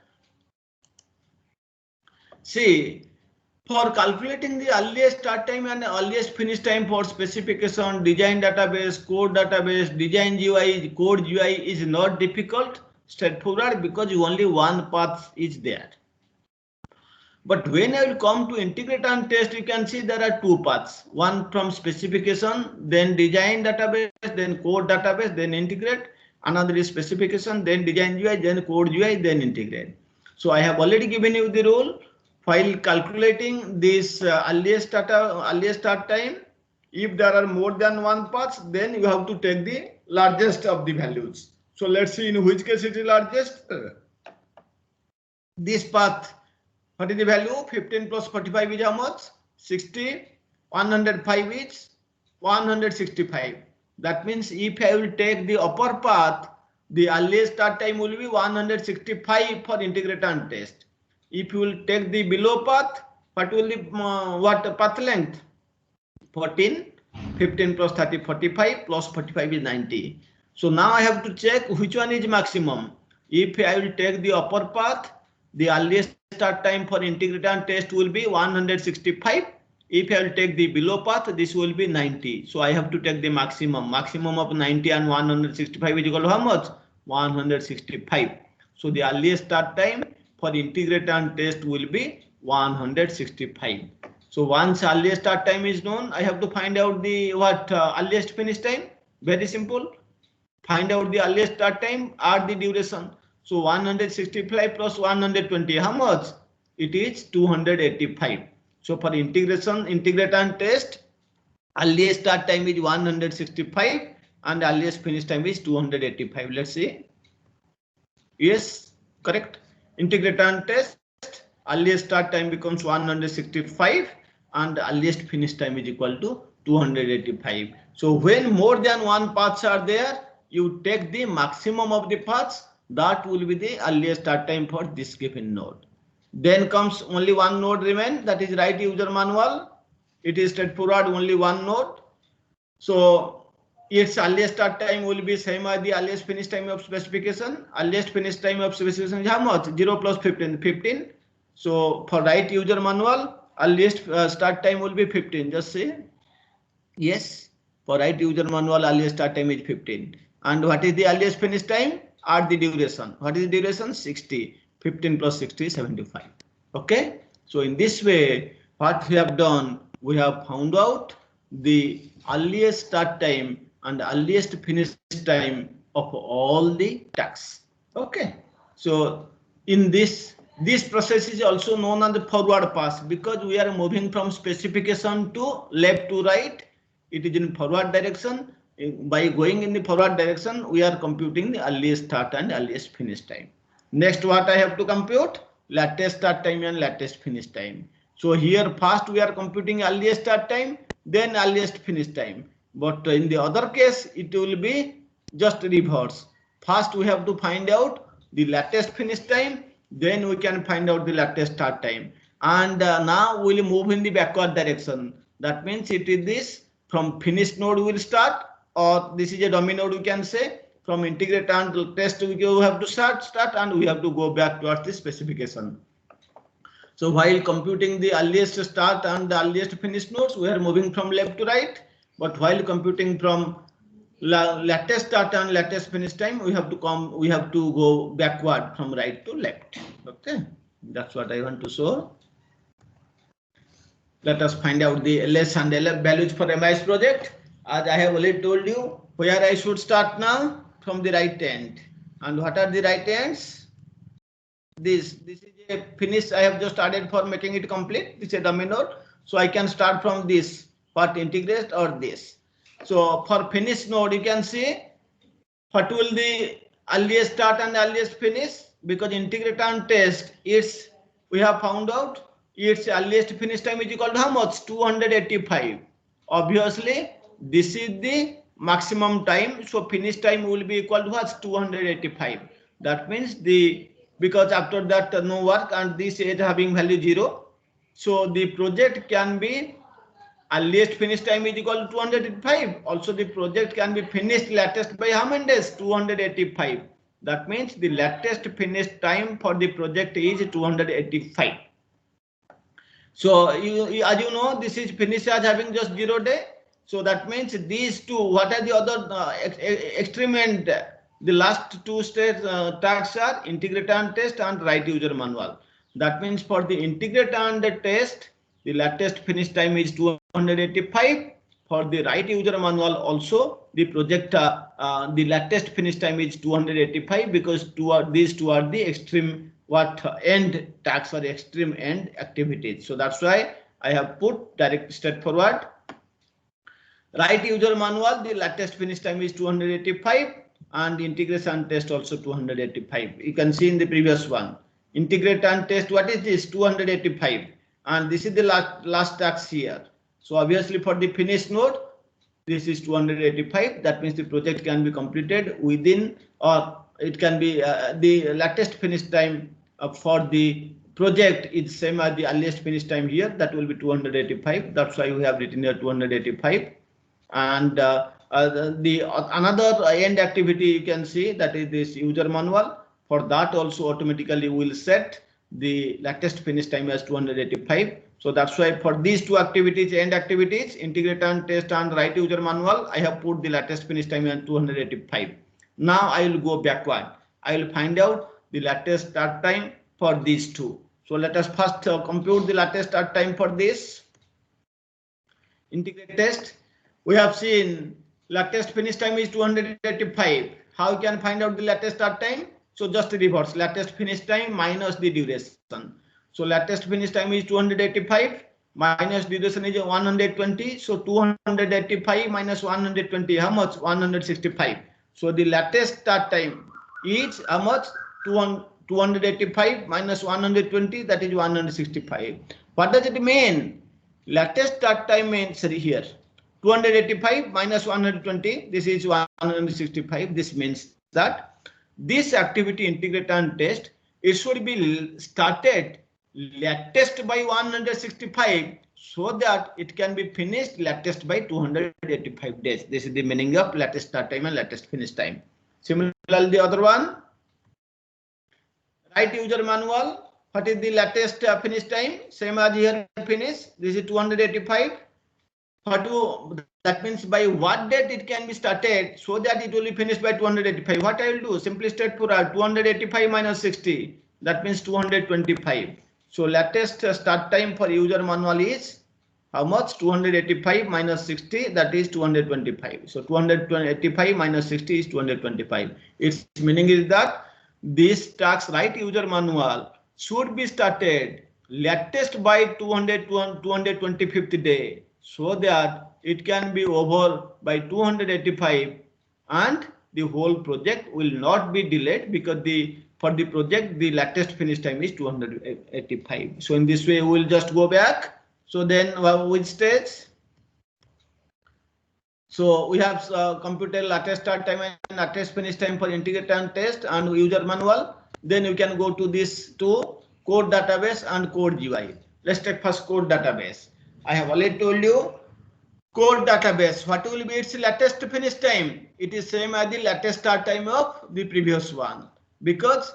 See, for calculating the earliest start time and earliest finish time for specification, design database, code database, design GUI, code GUI is not difficult, straightforward, because only one path is there. But when I will come to integrate and test, you can see there are two paths. One from specification, then design database, then code database, then integrate. Another is specification, then design GUI, then code GUI, then integrate. So I have already given you the rule. While calculating this earliest start time, if there are more than one path, then you have to take the largest of the values. So let's see in which case it is largest. This path, what is the value? 15 plus 45 is how much? 60. 105 is 165. That means if I will take the upper path, the earliest start time will be 165 for integrate and test. If you will take the below path, what will be what path length? 14. 15 plus 30, 45 plus 45 is 90. So now I have to check which one is maximum. If I will take the upper path, the earliest start time for integrate and test will be 165. If I will take the below path, this will be 90. So I have to take the maximum. Maximum of 90 and 165 is equal to how much? 165. So the earliest start time for integrate and test will be 165. So once earliest start time is known, I have to find out the earliest finish time. Very simple. Find out the earliest start time or the duration. So 165 plus 120, how much? It is 285. So for integration, integrate and test, earliest start time is 165 and earliest finish time is 285. Let's see. Yes, correct. Integrate and test, earliest start time becomes 165 and earliest finish time is equal to 285. So when more than one paths are there, you take the maximum of the paths. That will be the earliest start time for this given node. Then comes only one node remain, that is write user manual. It is straightforward, only one node. So its earliest start time will be same as the earliest finish time of specification. Earliest finish time of specification is how much? 0 plus 15, 15. So for write user manual, earliest start time will be 15. Just say yes. For write user manual, earliest start time is 15. And what is the earliest finish time? Or the duration. What is the duration? 60. 15 plus 60, 75. Okay. So in this way, what we have done, we have found out the earliest start time and earliest finish time of all the tasks. Okay. So in this process is also known as the forward pass, because we are moving from specification to left to right. It is in forward direction. By going in the forward direction, we are computing the earliest start and earliest finish time. Next, what I have to compute? Latest start time and latest finish time. So here first we are computing earliest start time, then earliest finish time. But in the other case, it will be just reverse. First we have to find out the latest finish time, then we can find out the latest start time. And now we will move in the backward direction. That means it is this, from finish node will start, or this is a dummy node, we can say. From integrate and test we have to start and we have to go back towards the specification. So while computing the earliest start and the earliest finish nodes, we are moving from left to right. But while computing from latest start and latest finish time, we have to go backward from right to left. Okay, that's what I want to show. Let us find out the LS and LF values for MIS project. As I have already told you, where I should start now, from the right end. And what are the right ends? This is a finish I have just added for making it complete. This is a dummy node. So I can start from this part integrate or this. So for finish node, you can see what will the earliest start and earliest finish, because integrate and test, it's we have found out its earliest finish time is equal to how much? 285. Obviously this is the maximum time, so finish time will be equal to what? 285. That means because after that no work and this is having value 0, so the project can be earliest finish time is equal to 285. Also the project can be finished latest by how many days? 285. That means the latest finish time for the project is 285. So as you know, this is finished as having just 0 day. So that means these two, what are the other extreme end? The last two stage tasks are integrate and test and write user manual. That means for the integrate and the test, the latest finish time is 285. For the write user manual also, the project the latest finish time is 285, because these two are the extreme end tasks or extreme end activities. So that's why I have put direct straightforward. Write user manual, the latest finish time is 285, and integration test also 285. You can see in the previous one. Integrate and test, what is this? 285, and this is the last task here. So obviously for the finish node, this is 285. That means the project can be completed within, or it can be the latest finish time for the project is same as the earliest finish time here. That will be 285. That's why we have written here 285. And another end activity you can see, that is this user manual. For that also automatically will set the latest finish time as 285. So that's why for these two activities, end activities, integrate and test and write user manual, I have put the latest finish time as 285. Now I will go backward. I will find out the latest start time for these two. So let us first compute the latest start time for this integrate test. We have seen latest finish time is 285. How you can find out the latest start time? So just reverse, latest finish time minus the duration. So latest finish time is 285 minus duration is 120. So 285 minus 120, how much? 165. So the latest start time is how much? 285 minus 120, that is 165. What does it mean? Latest start time means here 285 minus 120, this is 165. This means that this activity integrate and test, it should be started latest by 165, so that it can be finished latest by 285 days. This is the meaning of latest start time and latest finish time. Similarly, the other one, write user manual. What is the latest finish time? Same as here finish. This is 285. That means by what date it can be started, so that it will be finished by 285. What I will do? Simply straightforward, 285 minus 60. That means 225. So latest start time for user manual is how much? 285 minus 60, that is 225. So 285 minus 60 is 225. Its meaning is that this task write user manual should be started latest by 225th day, so that it can be over by 285 and the whole project will not be delayed, because for the project the latest finish time is 285. So in this way we will just go back. So then which stage? So we have computed latest start time and latest finish time for integrate and test and user manual. Then you can go to this to code database and code GUI. Let's take first code database. I have already told you code database. What will be its latest finish time? It is same as the latest start time of the previous one, because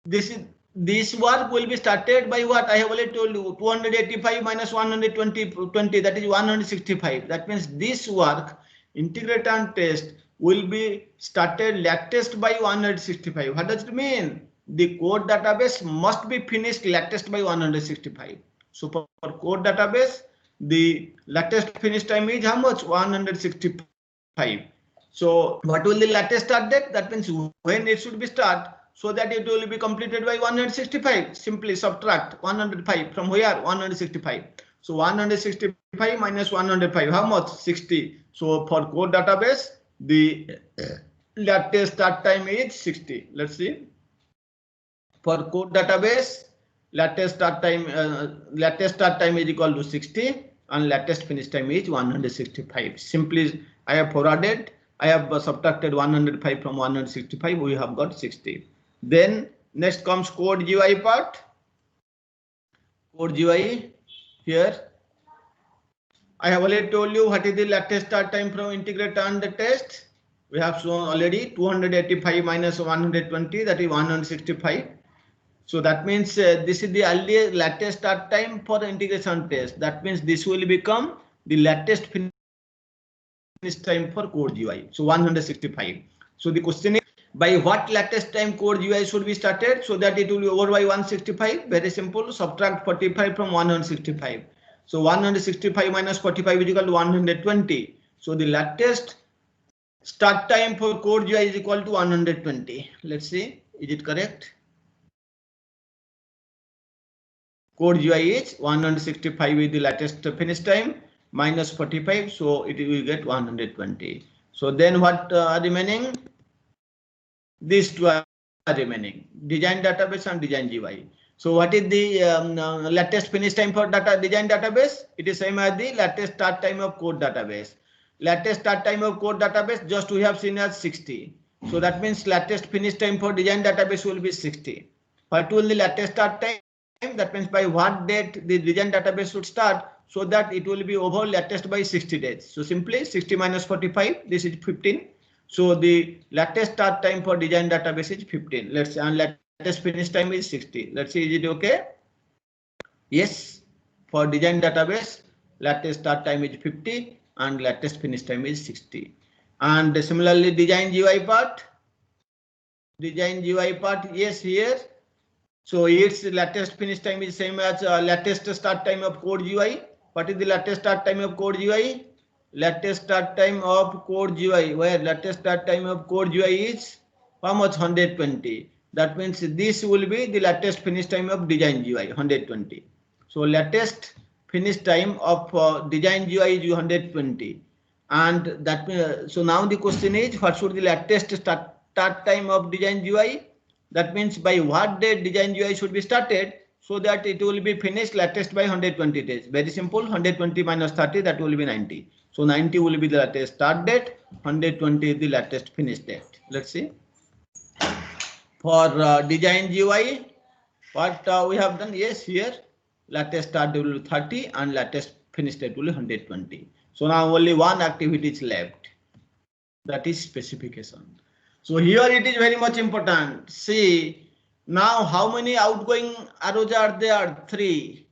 this work will be started by what I have already told you, 285 minus 120, that is 165. That means this work integrate and test will be started latest by 165. What does it mean? The code database must be finished latest by 165. So for code database, the latest finish time is how much? 165. So what will the latest start date? That means when it should be start, so that it will be completed by 165. Simply subtract 105 from where? 165. So 165 minus 105, how much? 60. So for code database, the latest start time is 60. Let's see. For code database, latest start time is equal to 60 and latest finish time is 165. Simply I have forwarded, I have subtracted 105 from 165, we have got 60. Then next comes code GUI part. Code GUI here. I have already told you what is the latest start time from integrator and the test. We have shown already 285 minus 120, that is 165. So that means this is the earliest latest start time for the integration test. That means this will become the latest finish time for code GUI. So 165. So the question is, by what latest time code GUI should be started so that it will be over by 165? Very simple. Subtract 45 from 165. So 165 minus 45 is equal to 120. So the latest start time for code GUI is equal to 120. Let's see, is it correct? Code GUI is 165 with the latest finish time minus 45, so it will get 120. So then what are remaining? These two are remaining: design database and design GUI. So what is the latest finish time for design database? It is same as the latest start time of code database. Latest start time of code database just we have seen as 60. So that means latest finish time for design database will be 60. What will the latest start time? That means by what date the design database should start so that it will be over latest by 60 days. So simply 60 minus 45, this is 15. So the latest start time for design database is 15. Let's say, and latest finish time is 60. Let's see, is it okay? Yes, for design database, latest start time is 50 and latest finish time is 60. And similarly, design GUI part. Design GUI part, yes, here. So its latest finish time is same as latest start time of code GUI. What is the latest start time of code GUI? Latest start time of code GUI, where latest start time of code GUI is how much? 120. That means this will be the latest finish time of design GUI, 120. So latest finish time of design GUI is 120. And that so now the question is, what should the latest start time of design GUI? That means by what date design GUI should be started so that it will be finished latest by 120 days. Very simple, 120 minus 30, that will be 90. So 90 will be the latest start date, 120 is the latest finish date. Let's see. For design GUI, what we have done, yes, here latest start date will be 30 and latest finish date will be 120. So now only one activity is left, that is specification. So here it is very much important. See, now how many outgoing arrows are there? 3.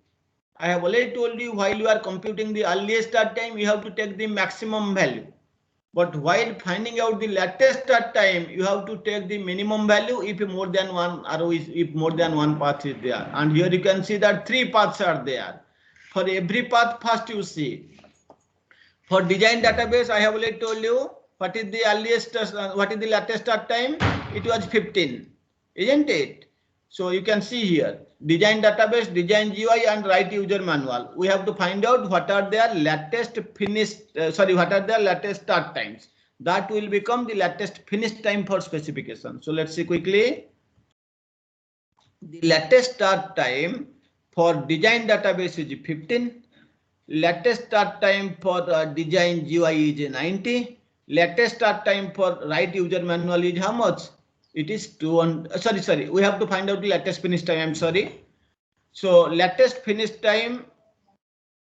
I have already told you, while you are computing the earliest start time, you have to take the maximum value. But while finding out the latest start time, you have to take the minimum value if more than one arrow is, if more than one path is there. And here you can see that 3 paths are there. For every path, first you see. For design database, I have already told you what is the earliest, what is the latest start time? It was 15, isn't it? So you can see here, design database, design GUI, and write user manual. We have to find out what are their latest finish, what are their latest start times. That will become the latest finish time for specification. So let's see quickly. The latest start time for design database is 15. Latest start time for design GUI is 90. Latest start time for write user manual is how much? It is 200. Sorry. We have to find out the latest finish time. I'm sorry. So latest finish time.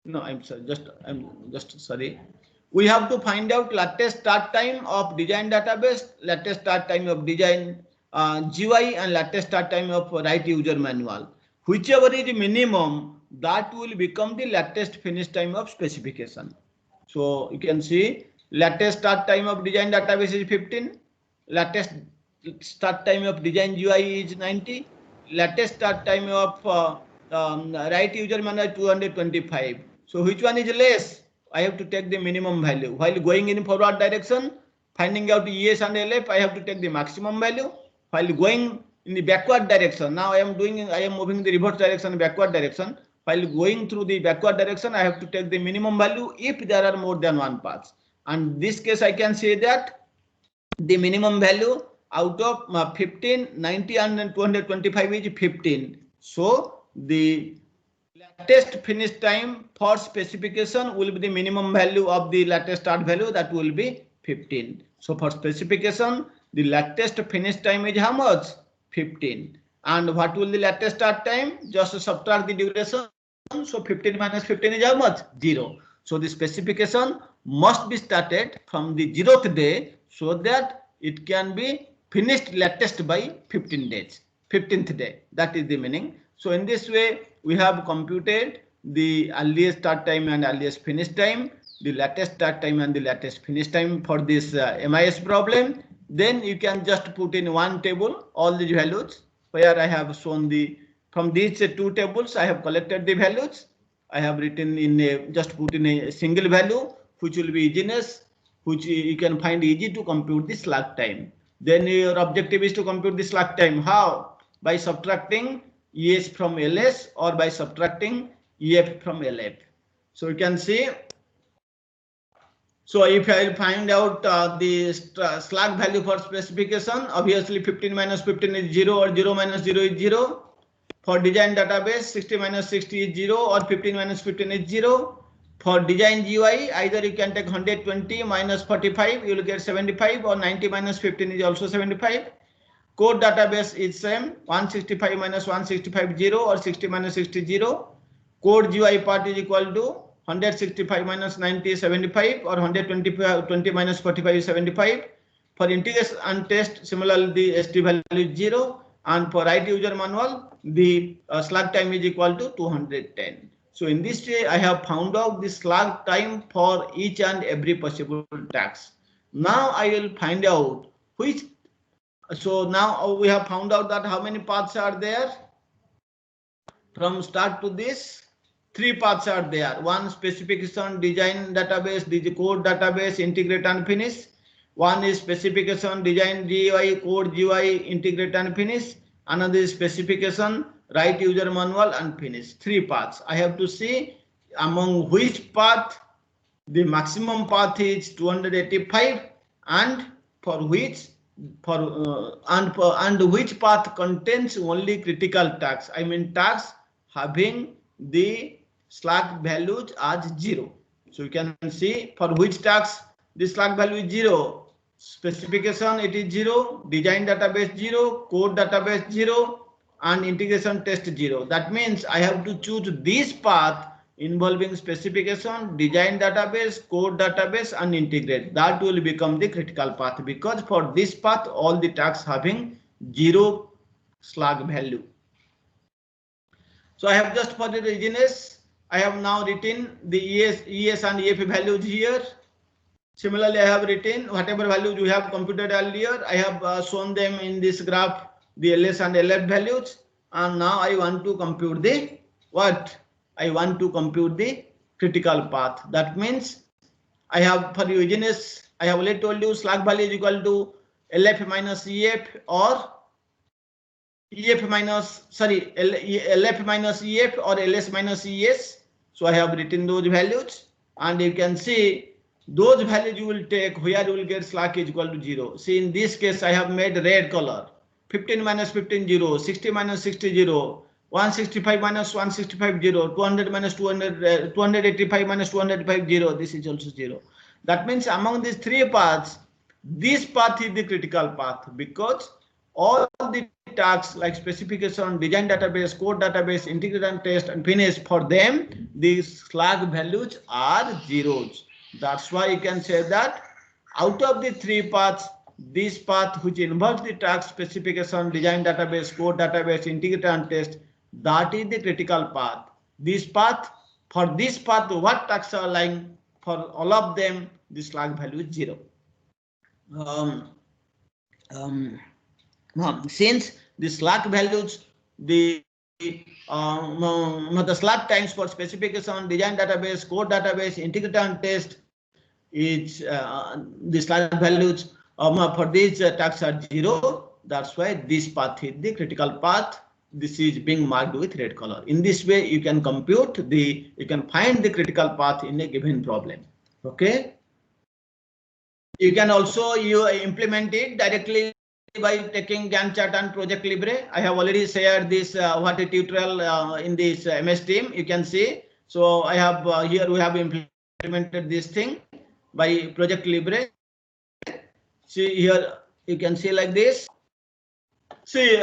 No, I'm just sorry. We have to find out latest start time of design database, latest start time of design GUI, and latest start time of write user manual. Whichever is the minimum, that will become the latest finish time of specification. So you can see latest start time of design database is 15. Latest start time of design GUI is 90. Latest start time of right user manual 225. So which one is less? I have to take the minimum value. While going in forward direction, finding out ES and LF, I have to take the maximum value. While going in the backward direction, now I am moving the reverse direction, backward direction. While going through the backward direction, I have to take the minimum value if there are more than one path. And this case, I can say that the minimum value out of 15, 90 and 225 is 15. So the latest finish time for specification will be the minimum value of the latest start value, that will be 15. So for specification, the latest finish time is how much? 15. And what will the latest start time? Just subtract the duration. So 15 minus 15 is how much? 0. So the specification must be started from the 0th day so that it can be finished latest by 15 days, 15th day. That is the meaning. So in this way, we have computed the earliest start time and earliest finish time, the latest start time and the latest finish time for this MIS problem. Then you can just put in one table all these values, where I have shown the, from these two tables, I have collected the values. I have written in a, just put in a single value, which will be easiness, which you can find easy to compute the slack time. Then your objective is to compute the slack time. How? By subtracting ES from LS or by subtracting EF from LF. So you can see. So if I find out the slack value for specification, obviously 15 minus 15 is 0 or 0 minus 0 is 0. For design database, 60 minus 60 is 0 or 15 minus 15 is 0. For design GUI, either you can take 120 minus 45, you will get 75, or 90 minus 15 is also 75. Code database is same, 165 minus 165 0 or 60 minus 60 0. Code GUI part is equal to 165 minus 90 is 75 or 120 minus 45 is 75. For integration and test, similarly the ST value is 0, and for write user manual, the slack time is equal to 210. So in this way, I have found out the slack time for each and every possible task. Now I will find out which. So now we have found out that how many paths are there. From start to this, 3 paths are there. One specification, design database, the code database, integrate and finish. One is specification, design GUI, code GUI, integrate and finish. Another is specification, write user manual and finish. 3 paths. I have to see among which path the maximum path is 285 and for which and which path contains only critical tasks. I mean tasks having the slack values as 0. So you can see for which tasks the slack value is 0. Specification it is 0, design database 0, code database 0, and integration test 0. That means I have to choose this path involving specification, design database, code database, and integrate. That will become the critical path, because for this path all the tasks having 0 slack value. So I have just for the easiness, I have now written the ES and EF values here. Similarly, I have written whatever values we have computed earlier. I have shown them in this graph, the LS and LF values. And now I want to compute the what? I want to compute the critical path. That means I have, for easiness, I have already told you slack value is equal to LF minus EF or EF minus, sorry, LF minus EF or LS minus ES. So I have written those values, and you can see those values you will take where you will get slack is equal to 0. See, in this case, I have made red color. 15 minus 15 0, 60 minus 60 0, 165 minus 165 0, 200 minus 200, 285 minus 205 0. This is also 0. That means among these 3 paths, this path is the critical path, because all the tasks like specification, design database, code database, integrate and test, and finish, for them these slack values are zeros. That's why you can say that out of the 3 paths, this path which involves the task specification, design database, code database, integrate and test, that is the critical path. This path, for this path, what tasks are lying? For all of them, the slack value is 0. Since the slack values, the the slack times for specification, design database, code database, integrate and test is the slack values for these tasks are 0. That's why this path is the critical path. This is being marked with red color. In this way, you can compute you can find the critical path in a given problem. Okay. You can also implement it directly by taking Gantt chart and Project Libre. I have already shared this what a tutorial in this MS Team. You can see. So I have here we have implemented this thing by Project Libre. See here you can see like this. See,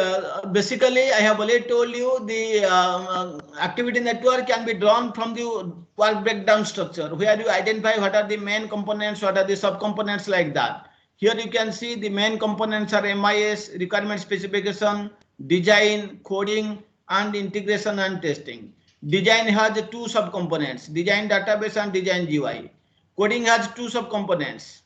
basically, I have already told you the activity network can be drawn from the work breakdown structure, where you identify what are the main components, what are the subcomponents like that. Here you can see the main components are MIS, requirement specification, design, coding, and integration and testing. Design has two subcomponents, design database and design GUI. Coding has two subcomponents.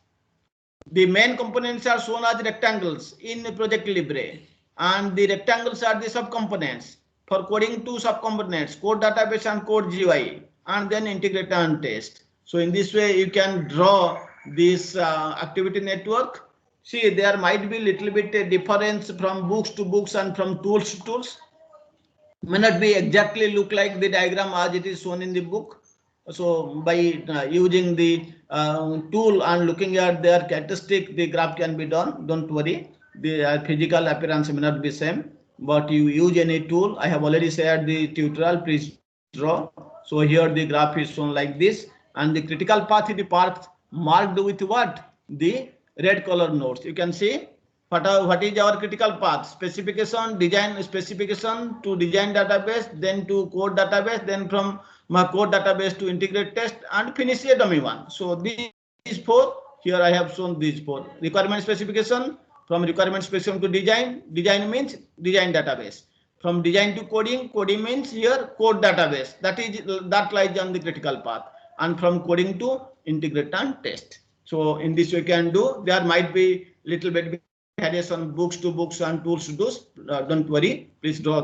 The main components are shown as rectangles in Project Libre, and the rectangles are the subcomponents. For coding, two subcomponents, code database and code GUI, and then integrate and test. So in this way, you can draw this activity network. See, there might be little bit a difference from books to books and from tools to tools. May not be exactly look like the diagram as it is shown in the book. So by using the tool and looking at their characteristic, the graph can be done. Don't worry, the physical appearance may not be same, but you use any tool. I have already shared the tutorial. Please draw. So here the graph is shown like this, and the critical path is the path marked with what? The red color nodes. You can see what is our critical path? Specification, design specification to design database, then to code database, then from my code database to integrate test, and finish a dummy one. So these four, here I have shown these four. Requirement specification, from requirement specification to design, design means design database. From design to coding, coding means here code database. That lies on the critical path. And from coding to integrate and test. So in this we can do. There might be little bit variation books to books and tools to tools. Don't worry. Please draw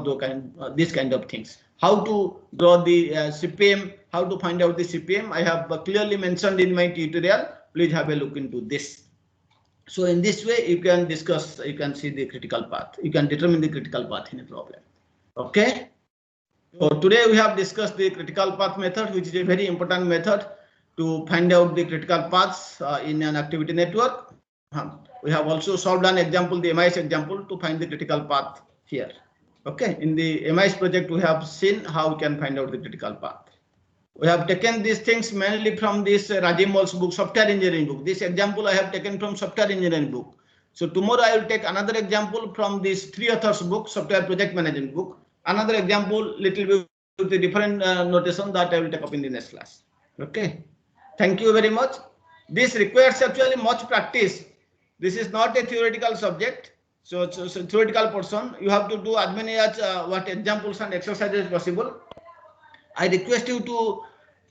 these kind of things. How to draw the CPM, how to find out the CPM, I have clearly mentioned in my tutorial. Please have a look into this. So in this way, you can discuss, you can see the critical path. You can determine the critical path in a problem. Okay. So today we have discussed the critical path method, which is a very important method to find out the critical paths in an activity network. We have also solved an example, the MIS example, to find the critical path here. Okay, in the MIS project, we have seen how we can find out the critical path. We have taken these things mainly from this Rajiv Mal's book, Software Engineering book. This example I have taken from Software Engineering book. So tomorrow I will take another example from this 3 authors book, Software Project Management book. Another example, little bit with a different notation that I will take up in the next class. Okay, thank you very much. This requires actually much practice. This is not a theoretical subject. So theoretical portion, you have to do as many as what examples and exercises possible. I request you to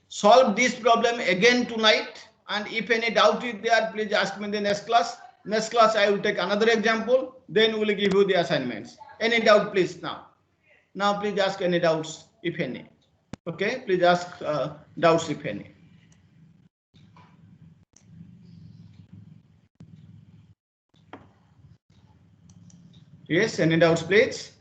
solve this problem again tonight. And if any doubt is there, please ask me in the next class. Next class, I will take another example. Then we will give you the assignments. Any doubt, please now. Now, please ask any doubts, if any. Okay, please ask doubts, if any. Yes, any doubts, please?